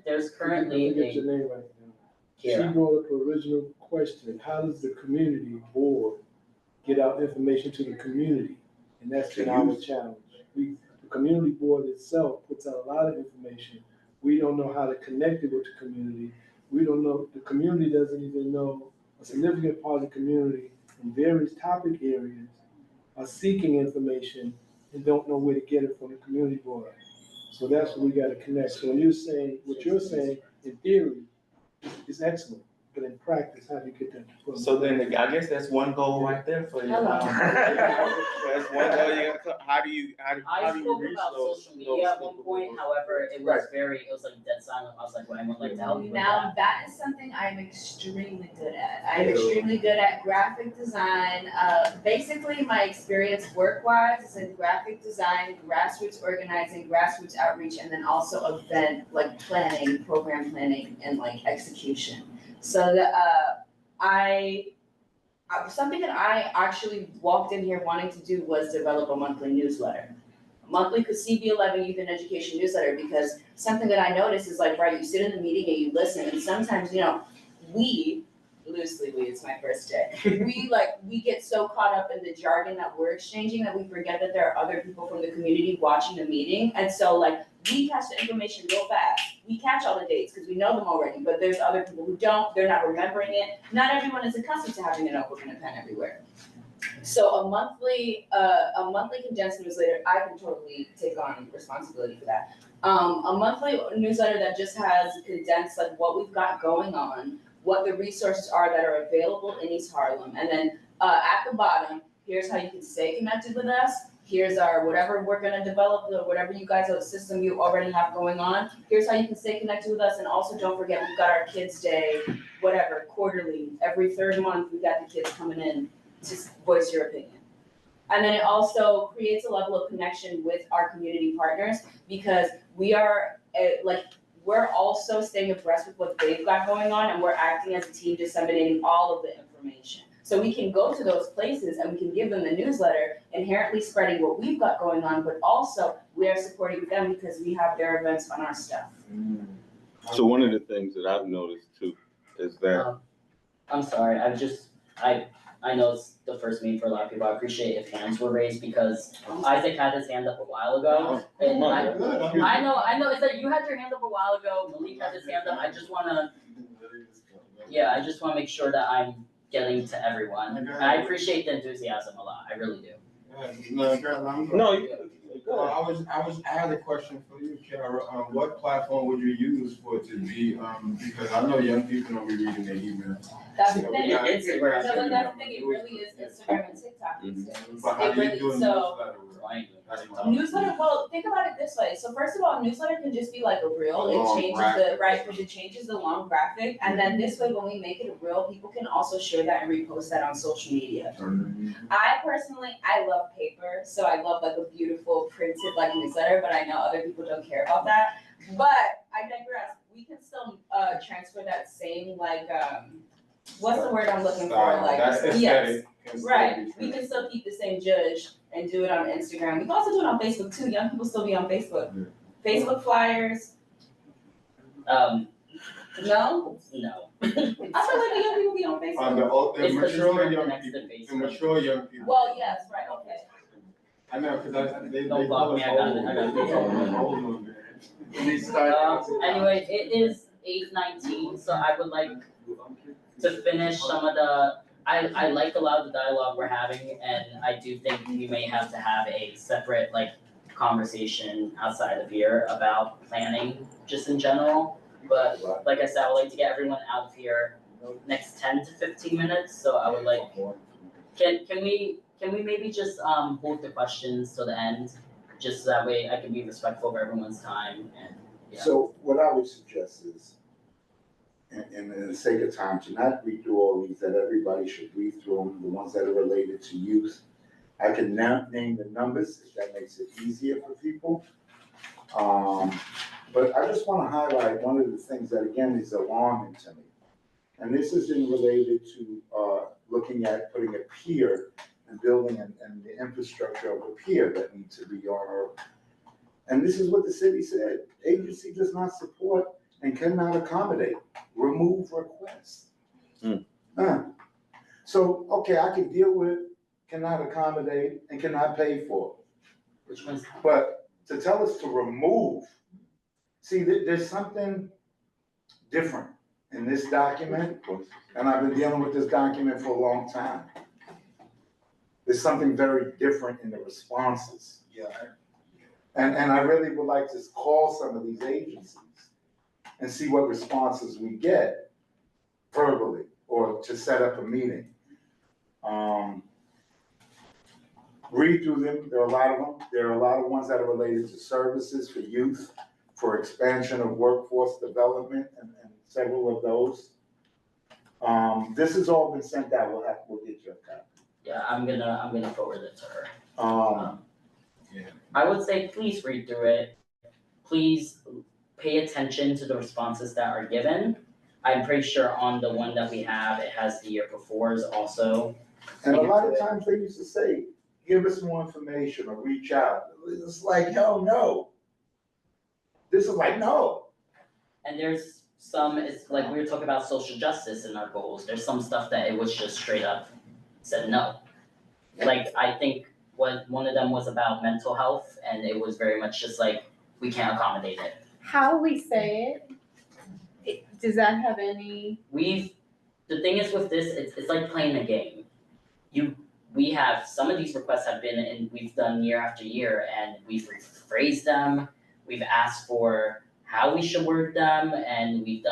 There's currently Let me get your name right now. She brought up an original question: how does the community board get out information to the community? And that's been our challenge. The community board itself puts out a lot of information. We don't know how to connect it with the community. We don't know, the community doesn't even know, a significant part of the community in various topic areas are seeking information and don't know where to get it from the community board. So that's what we gotta connect. So when you're saying, what you're saying, in theory, is excellent, but in practice, how do you get that? So then I guess that's one goal right there for you. That's one goal you gotta, how do you spoke reach about those? social media at one point, however, it was like dead silent. I was like, would anyone like to help me with Now, that? that is something I'm extremely good at. I'm extremely good at graphic design. Basically, my experience work-wise is in graphic design, grassroots organizing, grassroots outreach, and then also event, like planning, program planning, and like execution. So something that I actually walked in here wanting to do was develop a monthly newsletter. Monthly CB11 Youth and Education newsletter, because something that I noticed is like, right, you sit in the meeting and you listen, and sometimes, it's my first day. We get so caught up in the jargon that we're exchanging that we forget that there are other people from the community watching the meeting. And so we catch the information real fast. We catch all the dates because we know them already, but there's other people who don't, they're not remembering it. Not everyone is accustomed to having a notebook and a pen everywhere. So a monthly condensed newsletter, I can totally take on responsibility for that. A monthly newsletter that just has condensed what we've got going on, what the resources are that are available in East Harlem, and then at the bottom, here's how you can stay connected with us. Here's our whatever we're gonna develop, whatever you guys, the system you already have going on. Here's how you can stay connected with us, and also don't forget we've got our Kids Day, quarterly, every third month we got the kids coming in to voice your opinion. And then it also creates a level of connection with our community partners, because we are we're also staying abreast with what they've got going on, and we're acting as a team disseminating all of the information. So we can go to those places and we can give them the newsletter, inherently spreading what we've got going on, but also we are supporting them because we have their events on our stuff. So one of the things that I've noticed too is that I'm sorry, I know it's the first meeting for a lot of people. I appreciate if hands were raised, because Isaac had his hand up a while ago. And I know, it's like you had your hand up a while ago, Malik had his hand up. I just wanna make sure that I'm getting to everyone. And I appreciate the enthusiasm a lot, I really do. I had a question for you, Kara. What platform would you use for it to be, because I know young people don't be reading their emails. That's the thing, That's the thing, it really is Instagram and TikTok these days. But how do you do a newsletter? Newsletter, well, think about it this way. So first of all, newsletter can just be like a reel. It changes the long graphic. And then this way, when we make it a reel, people can also share that and repost that on social media. I personally, I love paper. So I love a beautiful printed newsletter, but I know other people don't care about that. But I digress. We can still transfer that same what's the word I'm looking for, Style. like, That's yes, aesthetic can still right, be we true. can still keep the same judge and do it on Instagram, we can also do it on Facebook too, young people still be on Facebook. Facebook flyers, no? No. I feel like the young people be on Facebook. The It's 'cause it's mature not young next to people, Facebook. the mature young people. Well, yes, right, okay. I know, cause they Don't block call me, us I got it, old. I got it. They call us old on there. And they start. Anyway, it is 8:19, so I would like to finish some of the, I like a lot of the dialogue we're having, and I do think we may have to have a separate, like, conversation outside of here about planning, just in general. But like I said, I would like to get everyone out of here next 10 to 15 minutes, so I would like, can we maybe just hold the questions till the end? Just so that way I can be respectful of everyone's time and, yeah. So what I would suggest is, in the sake of time, to not read through all these, that everybody should read through them, the ones that are related to youth. I can now name the numbers, if that makes it easier for people. But I just wanna highlight one of the things that, again, is alarming to me. And this isn't related to, looking at putting a pier and building and the infrastructure of a pier that needs to be on our. And this is what the city said, agency does not support and cannot accommodate, remove requests. So, okay, I can deal with cannot accommodate and cannot pay for. Which one's? But to tell us to remove, see, there's something different in this document, and I've been dealing with this document for a long time. There's something very different in the responses. Yeah. And I really would like to call some of these agencies and see what responses we get verbally, or to set up a meeting. Read through them, there are a lot of them. There are a lot of ones that are related to services for youth, for expansion of workforce development, and several of those. This has all been sent out, we'll get you a copy. Yeah, I'm gonna forward it to her. Yeah. I would say please read through it. Please pay attention to the responses that are given. I'm pretty sure on the one that we have, it has the year before's also. And a lot of times they used to say, give us more information or reach out. It's like, hell no. This is like, no. And there's some, it's like we were talking about social justice in our goals. There's some stuff that it was just straight up said no. Like, I think one of them was about mental health, and it was very much just like, we can't accommodate it. How we say it, does that have any? The thing is with this, it's like playing a game. We have, some of these requests have been, and we've done year after year, and we've rephrased them, we've asked for how we should word them, and we've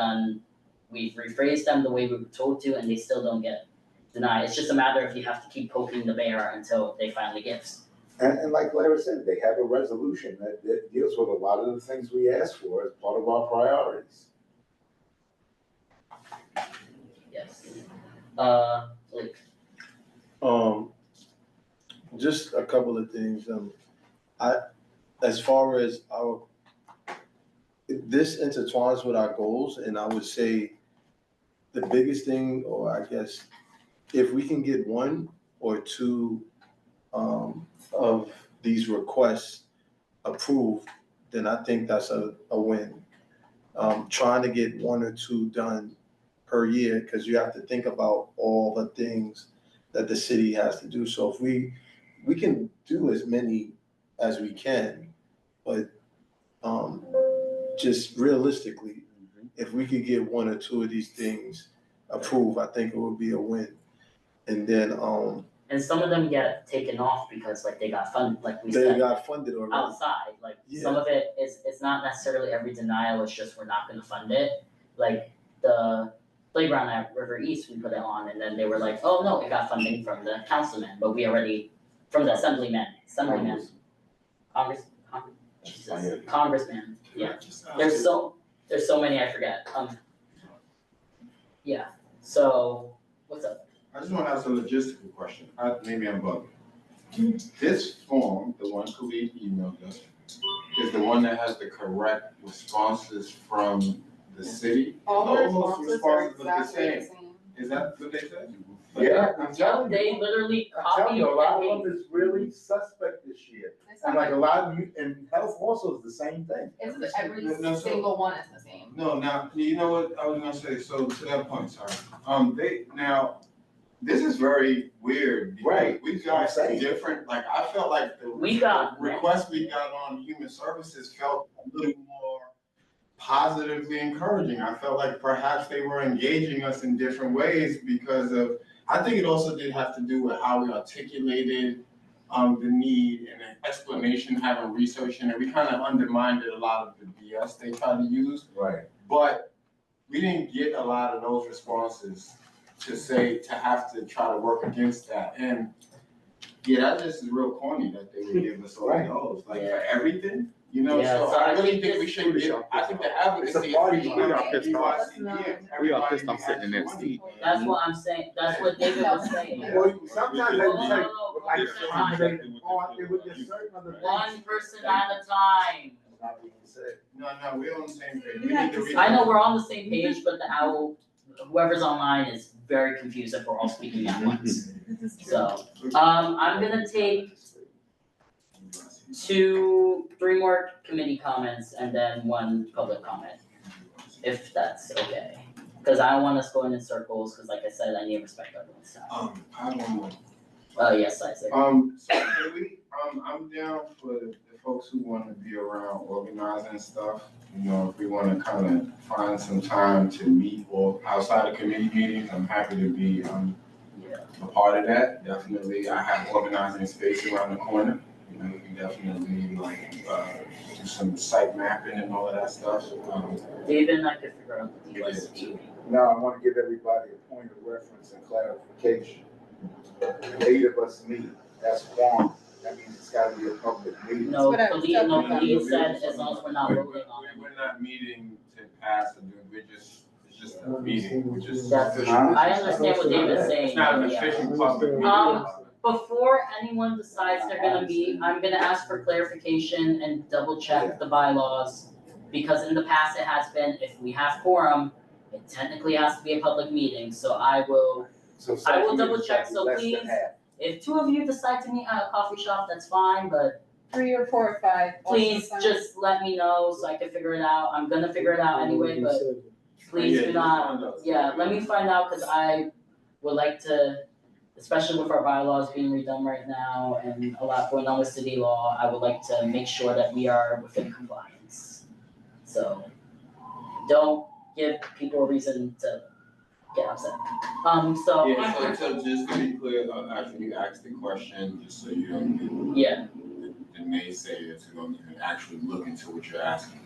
rephrased them the way we were told to, and they still don't get denied. It's just a matter of you have to keep poking the bear until they finally give. And like Lara said, they have a resolution that deals with a lot of the things we asked for as part of our priorities. Yes. Like. Just a couple of things. As far as this intertwines with our goals, and I would say the biggest thing, or I guess, if we can get one or two of these requests approved, then I think that's a win. Trying to get one or two done per year, because you have to think about all the things that the city has to do. So if we can do as many as we can, but just realistically, if we could get one or two of these things approved, I think it would be a win. And then and some of them get taken off because like they got funded, like we said. They got funded already. Outside, like some of it is, it's not necessarily every denial, it's just we're not gonna fund it. Like the playground at River East, we put it on, and then they were like, oh no, it got funding from the councilman, but we already, from the assemblyman, congressman, yeah. There's so many I forget, yeah, so, what's up? I just want to ask a logistical question. Maybe I'm bugging. This form, the one Khalid emailed us, is the one that has the correct responses from the city. All the Those responses are look the exactly the same. same. Is that what they said? Yeah, I'm telling you. They literally I'm telling copy you, a lot and of them is really suspect this year. And like a lot of you, and health also is the same thing. It's every No, so- single one is the same. No, now, you know what I was gonna say, so to that point, sorry, this is very weird. Because Right. We got different, like, I felt like the request we got on human services felt a little more positively encouraging. I felt like perhaps they were engaging us in different ways because of, I think it also did have to do with how we articulated the need and an explanation, having research in it. We kind of undermined a lot of the BS they tried to use. Right. But we didn't get a lot of those responses to have to try to work against that. And yeah, that just is real corny that they would give us all those, like for everything. You know, Yeah, so so I I really think think we this- should give, I think the advocacy. We all pissed off sitting in that seat. That's what I'm saying, that's what David was saying. Well, sometimes they would say, Whoa, like, one accommodate, or it would get certain other things. One person at a time. No, we're on the same page. We need to read. I know we're on the same page, but whoever's online is very confused if we're all speaking at once. So, I'm gonna take 3 more committee comments and then 1 public comment, if that's okay. Cause I don't want us going in circles, cause like I said, I need to respect everyone's time. I have one more. Oh, yes, I see. So I'm down for the folks who wanna be around organizing stuff. You know, if we wanna kinda find some time to meet or outside of committee meetings, I'm happy to be, a part of that. Definitely, I have organizing space around the corner. You know, we can definitely do some site mapping and all of that stuff. David and I could figure out the USD. Now, I want to give everybody a point of reference and clarification. 8 of us meet, that's quorum. That means it's gotta be a public meeting. No, Khalid said as long as we're not voting on it. We're not meeting to pass, it's just a meeting, which is. I understand what David's saying. It's not an yeah. official public meeting. Before anyone decides they're gonna meet, I'm gonna ask for clarification and double check the bylaws. Because in the past it has been, if we have quorum, it technically has to be a public meeting, so I will double check, so please, if 2 of you decide to meet at a coffee shop, that's fine, but 3 or 4 or 5. also please fine. just let me know so I can figure it out. I'm gonna figure it out anyway, but please do not, let me find out, cause I would like to, especially with our bylaws being redone right now and a lot going on with city law, I would like to make sure that we are within compliance. So, don't give people a reason to get upset. So. Yeah, so just to be clear, after you ask the question, just so you don't get the naysayers who don't even actually look into what you're asking.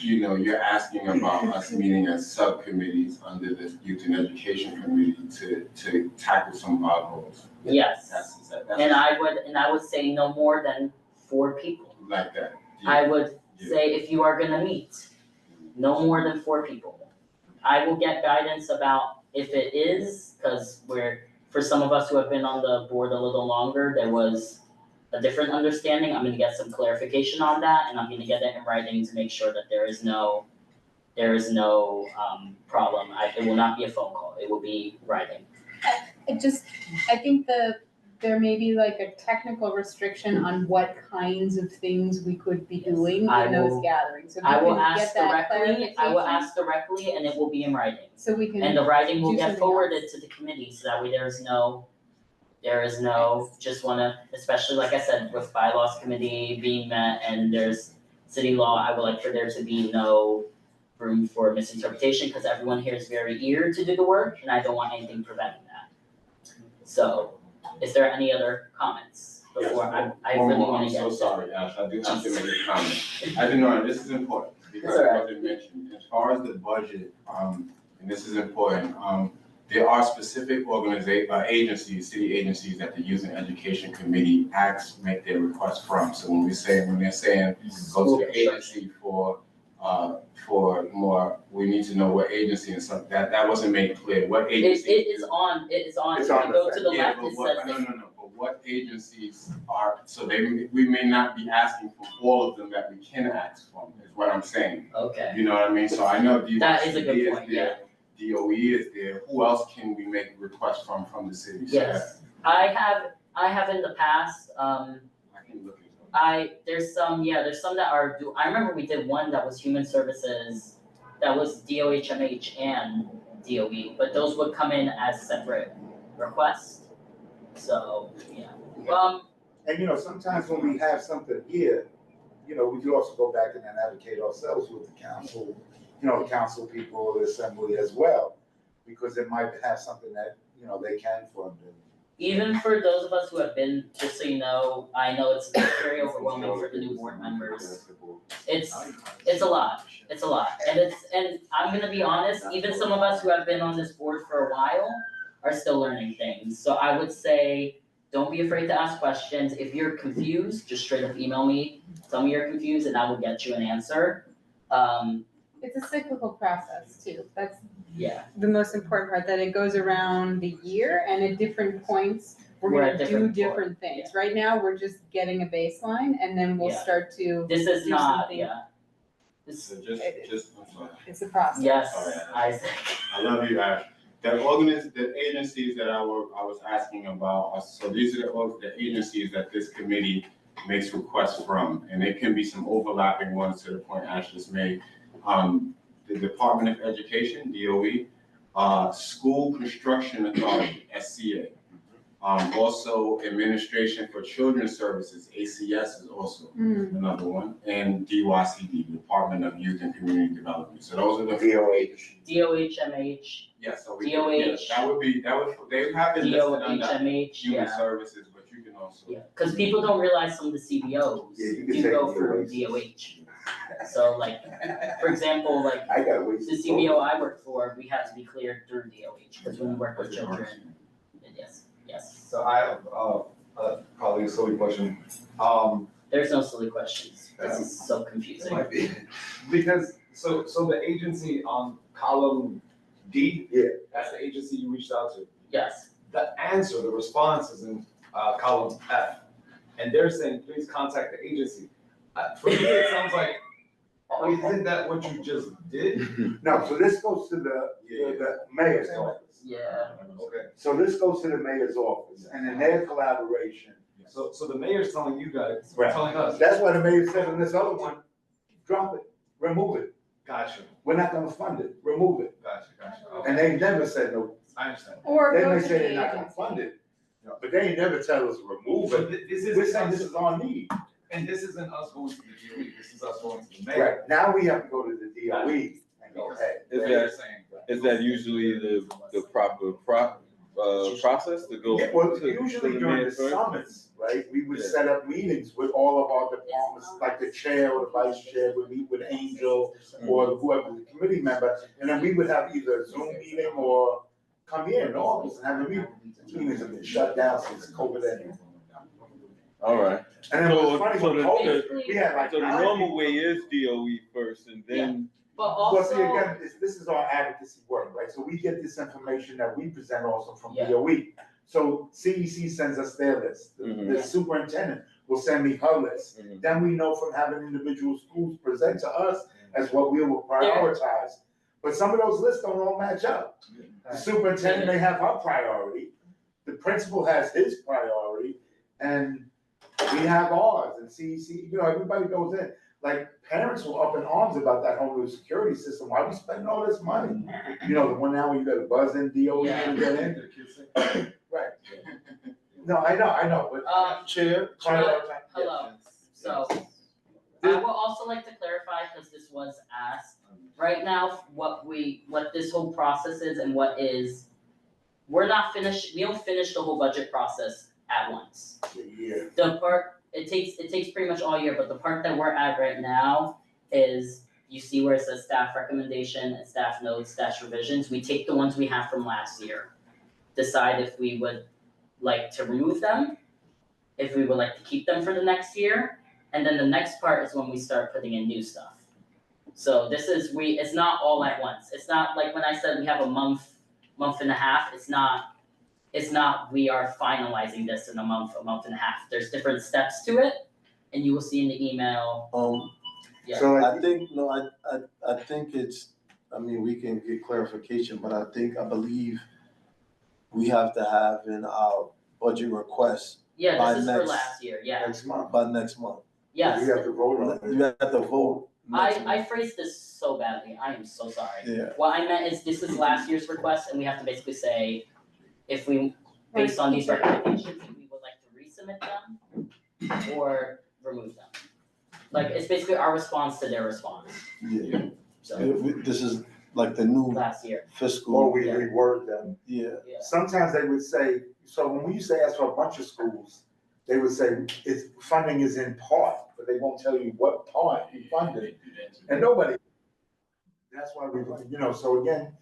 You know, you're asking about us meeting as subcommittees under the Youth and Education Committee to tackle some of our goals. Yes, and I would say no more than 4 people. Like that. I would say if you are gonna meet, no more than 4 people. I will get guidance about if it is, cause for some of us who have been on the board a little longer, there was a different understanding. I'm gonna get some clarification on that, and I'm gonna get it in writing to make sure that there is no problem. It will not be a phone call, it will be writing. I think there may be like a technical restriction on what kinds of things we could be doing in those gatherings. So if I you will can get ask that directly, and it will be in writing. So we can. And the writing will do get something forwarded to the committee, so that way there is no, just wanna, especially like I said, with bylaws committee being met and there's city law, I would like for there to be no room for misinterpretation, cause everyone here is very eager to do the work, and I don't want anything preventing that. So, is there any other comments before I really wanna get? I'm so sorry, Ash, I do have to make a comment. I didn't know, this is important, because it wasn't mentioned, as far as the budget, and this is important, there are specific agencies, city agencies that the Youth and Education Committee make their requests from. So when they're saying, go to the agency for more, we need to know what agency and stuff, that wasn't made clear, what agency? It is on, if you go to the left, it says. No, but what agencies are, so we may not be asking for all of them that we can ask from, is what I'm saying. Okay. You know what I mean? So I know That is a good point, yeah. DOE is there, who else can we make requests from the city? So Yes, I have in the past, I can look at there's some that are I remember we did one that was human services, that was DOHMH and DOE, but those would come in as separate requests. So, yeah, And you know, sometimes when we have something here, you know, we could also go back and then advocate ourselves with the council, you know, the council people, the assembly as well, because it might have something that, you know, they can fund. even for those of us who have been, just so you know, I know it's very overwhelming for the new board members. It's a lot, and I'm gonna be honest, even some of us who have been on this board for a while are still learning things. So I would say, don't be afraid to ask questions. If you're confused, just straight up email me, tell me you're confused, and I will get you an answer. It's a cyclical process too. That's Yeah. the most important part, that it goes around the year and at different points, we're We're at gonna do different different things. Right now, we're just getting a baseline and then we'll Yeah. start to This is do not, something. yeah. So I'm sorry. It's a process. Yes, Sorry, Isaac. I love you, Ash. The agencies that I was asking about, so these are the agencies that this committee makes requests from, and it can be some overlapping ones to the point Ash just made. The Department of Education, DOE, School Construction Authority, SCA. Also Administration for Children's Services, ACS is also another one, and DYCD, Department of Youth and Community Development. So those are the DOHMH. Yes, so DOH. They have been listed under DOHMH, Human yeah. Services, but you can also. Yeah, because people don't realize some of the CBOs do go through DOH. So like, for example, like the CBO I work for, we have to be cleared through DOH, because when we work with children, yes. So I have probably a silly question. There's no silly questions. This is so confusing. It might be. Because, so the agency on column D, that's the agency you reached out to. Yes. The answer, the response is in column F. And they're saying, please contact the agency. For me, it sounds like, isn't that what you just did? No, so this goes to the mayor's office. Yeah. Okay. So this goes to the mayor's office, and in their collaboration. So the mayor's telling you guys, Right. telling us. That's why the mayor said on this other one, drop it, remove it. Gotcha. We're not gonna fund it, remove it. Gotcha. And they never said no. I understand. Or They go may to say the they're not gonna agency. fund it, but they ain't never tell us to remove But it. this is. We're saying this is our need. And this isn't us going to the DOE, this is us going to the mayor. Right, now we have to go to the DOE and go, hey. Is that usually the proper process to go? Yeah, well, to usually the during mayor the first? summits, right, we would set up meetings with all of our departments, like the chair or the vice chair would meet with Angel or whoever the committee member, and then we would have either a Zoom meeting or come here in August and have a meeting. Meetings have been shut down since COVID ended. All right. And then it was funny, when COVID, we had like. So the 9 normal way is DOE first and then. But Well, see, also, again, this is our advocacy work, right? So we get this information that we present also from Yeah. DOE. So CEC sends us their list. The superintendent will send me her list. Then we know from having individual schools present to us as what we will prioritize. But some of those lists don't all match up. The superintendent may have her priority, the principal has his priority, and we have ours. And CEC, you know, everybody goes in. Like, parents were up in arms about that whole new security system. Why are we spending all this money? You know, the one now where you gotta buzz in DOE to get in. Right. No, I know, but chair, hello. So, I would also like to clarify, because this was asked, right now, what this whole process is and what is, we don't finish the whole budget process at once. Yeah. The part, it takes pretty much all year, but the part that we're at right now is, you see where it says staff recommendation and staff notes, staff revisions, we take the ones we have from last year, decide if we would like to remove them, if we would like to keep them for the next year, and then the next part is when we start putting in new stuff. So this is, it's not all at once, it's not like when I said we have a month and a half, it's not we are finalizing this in a month and a half. There's different steps to it, and you will see in the email. So I think, I think it's, I mean, we can get clarification, but I believe we have to have in our budget request Yeah, by this is for next- last year, yeah. Next month. by next month. Yes. We have to vote on it. You have to vote next month. I phrased this so badly, I am so sorry. Yeah. What I meant is this is last year's request and we have to basically say, if we, based on these recommendations, if we would like to resubmit them or remove them. Like, it's basically our response to their response, Yeah. so, This is like the new last year. fiscal. Or we reword them. Yeah. Yeah. Sometimes they would say, so when we used to ask for a bunch of schools, they would say, funding is in part, but they won't tell you what part you funded. And nobody, that's why we, so again,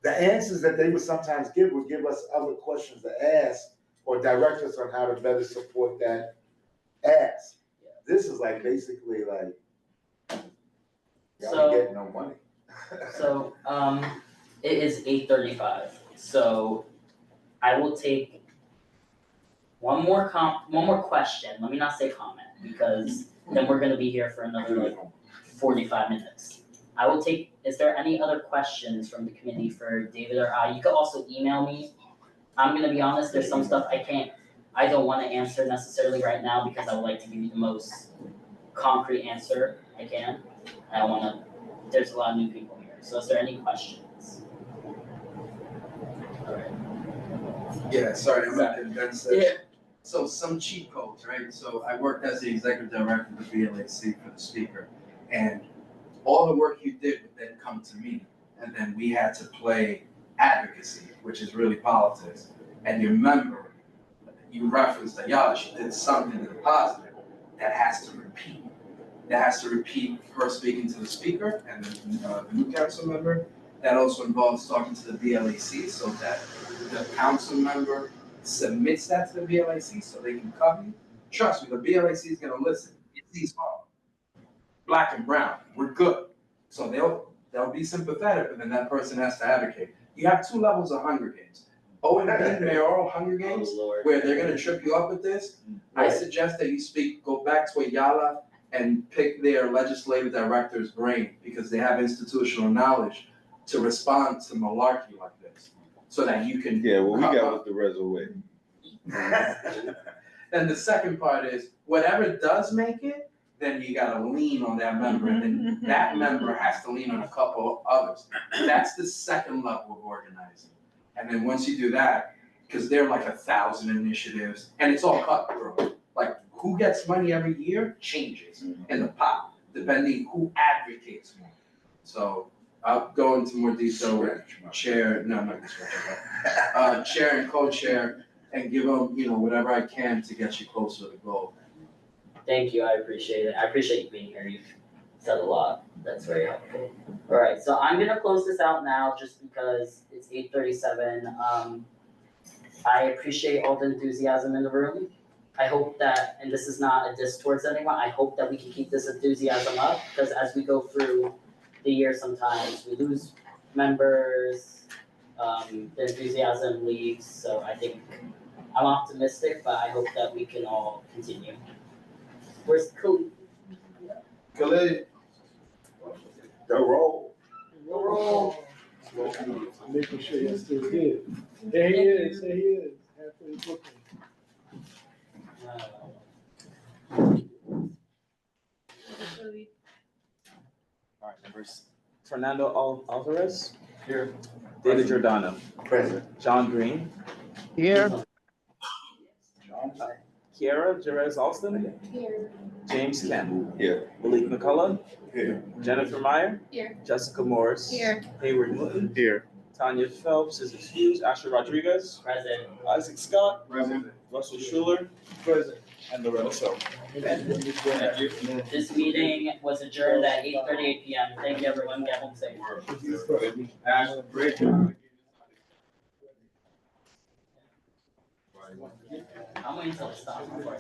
the answers that they would sometimes give would give us other questions to ask or direct us on how to better support that ask. This is like basically like, y'all So- ain't getting no money. So, it is 8:35, so I will take one more question, let me not say comment, because then we're gonna be here for another like 45 minutes. I will take, is there any other questions from the committee for David or I? You could also email me. I'm gonna be honest, there's some stuff I don't wanna answer necessarily right now because I would like to give you the most concrete answer I can. I don't wanna, there's a lot of new people here, so is there any questions? Alright. Yeah, sorry, I'm gonna condense this. Yeah. So some cheat codes, right? So I worked as the executive director of the VLAC for the speaker. And all the work you did would then come to me. And then we had to play advocacy, which is really politics. And you remember, you referenced Ayala, she did something in the positive that has to repeat. That has to repeat her speaking to the speaker and the new council member. That also involves talking to the VLAC so that the council member submits that to the VLAC so they can cover you. Trust me, the VLAC is gonna listen. It's these hard. Black and brown, we're good. So they'll be sympathetic, but then that person has to advocate. You have 2 levels of Hunger Games. O&D mayoral Hunger Games, where they're gonna trip you up with this. I suggest that you go back to Ayala and pick their legislative director's brain because they have institutional knowledge to respond to malarkey like this, so that you can. Yeah, what we got was the reservoir. Then the second part is, whatever does make it, then you gotta lean on that member, and then that member has to lean on a couple of others. That's the second level of organizing. And then once you do that, because there are like 1,000 initiatives, and it's all cutthroat. Like, who gets money every year changes in the pot, depending who advocates more. So I'll go into more detail with chair, no, not this one, chair and co-chair, and give them, whatever I can to get you closer to the goal. Thank you, I appreciate it. I appreciate you being here. You've said a lot. That's very helpful. All right, so I'm gonna close this out now just because it's 8:37. I appreciate all the enthusiasm in the room. I hope that, and this is not a diss towards anyone, I hope that we can keep this enthusiasm up because as we go through the year, sometimes we lose members, the enthusiasm leaves. So I think I'm optimistic, but I hope that we can all continue. Where's Khalid? Khalid. The roll. The roll. Making sure you're still here. There he is, halfway Brooklyn. All right, members. Fernando Alvarez. Here. David Giordano. Present. John Green. Here. Kiara Jerez Alston. Here. James Kemp. Here. Malik McCullough. Here. Jennifer Meyer. Here. Jessica Morris. Here. Hayward Newton. Here. Tanya Phelps is excused. Asher Rodriguez. Present. Isaac Scott. Present. Russell Schuler. Present. And Loretta So. Thank you. This meeting was adjourned at 8:38 p.m. Thank you, everyone. Get home safe. Ash, great job. I'm waiting until it stops before I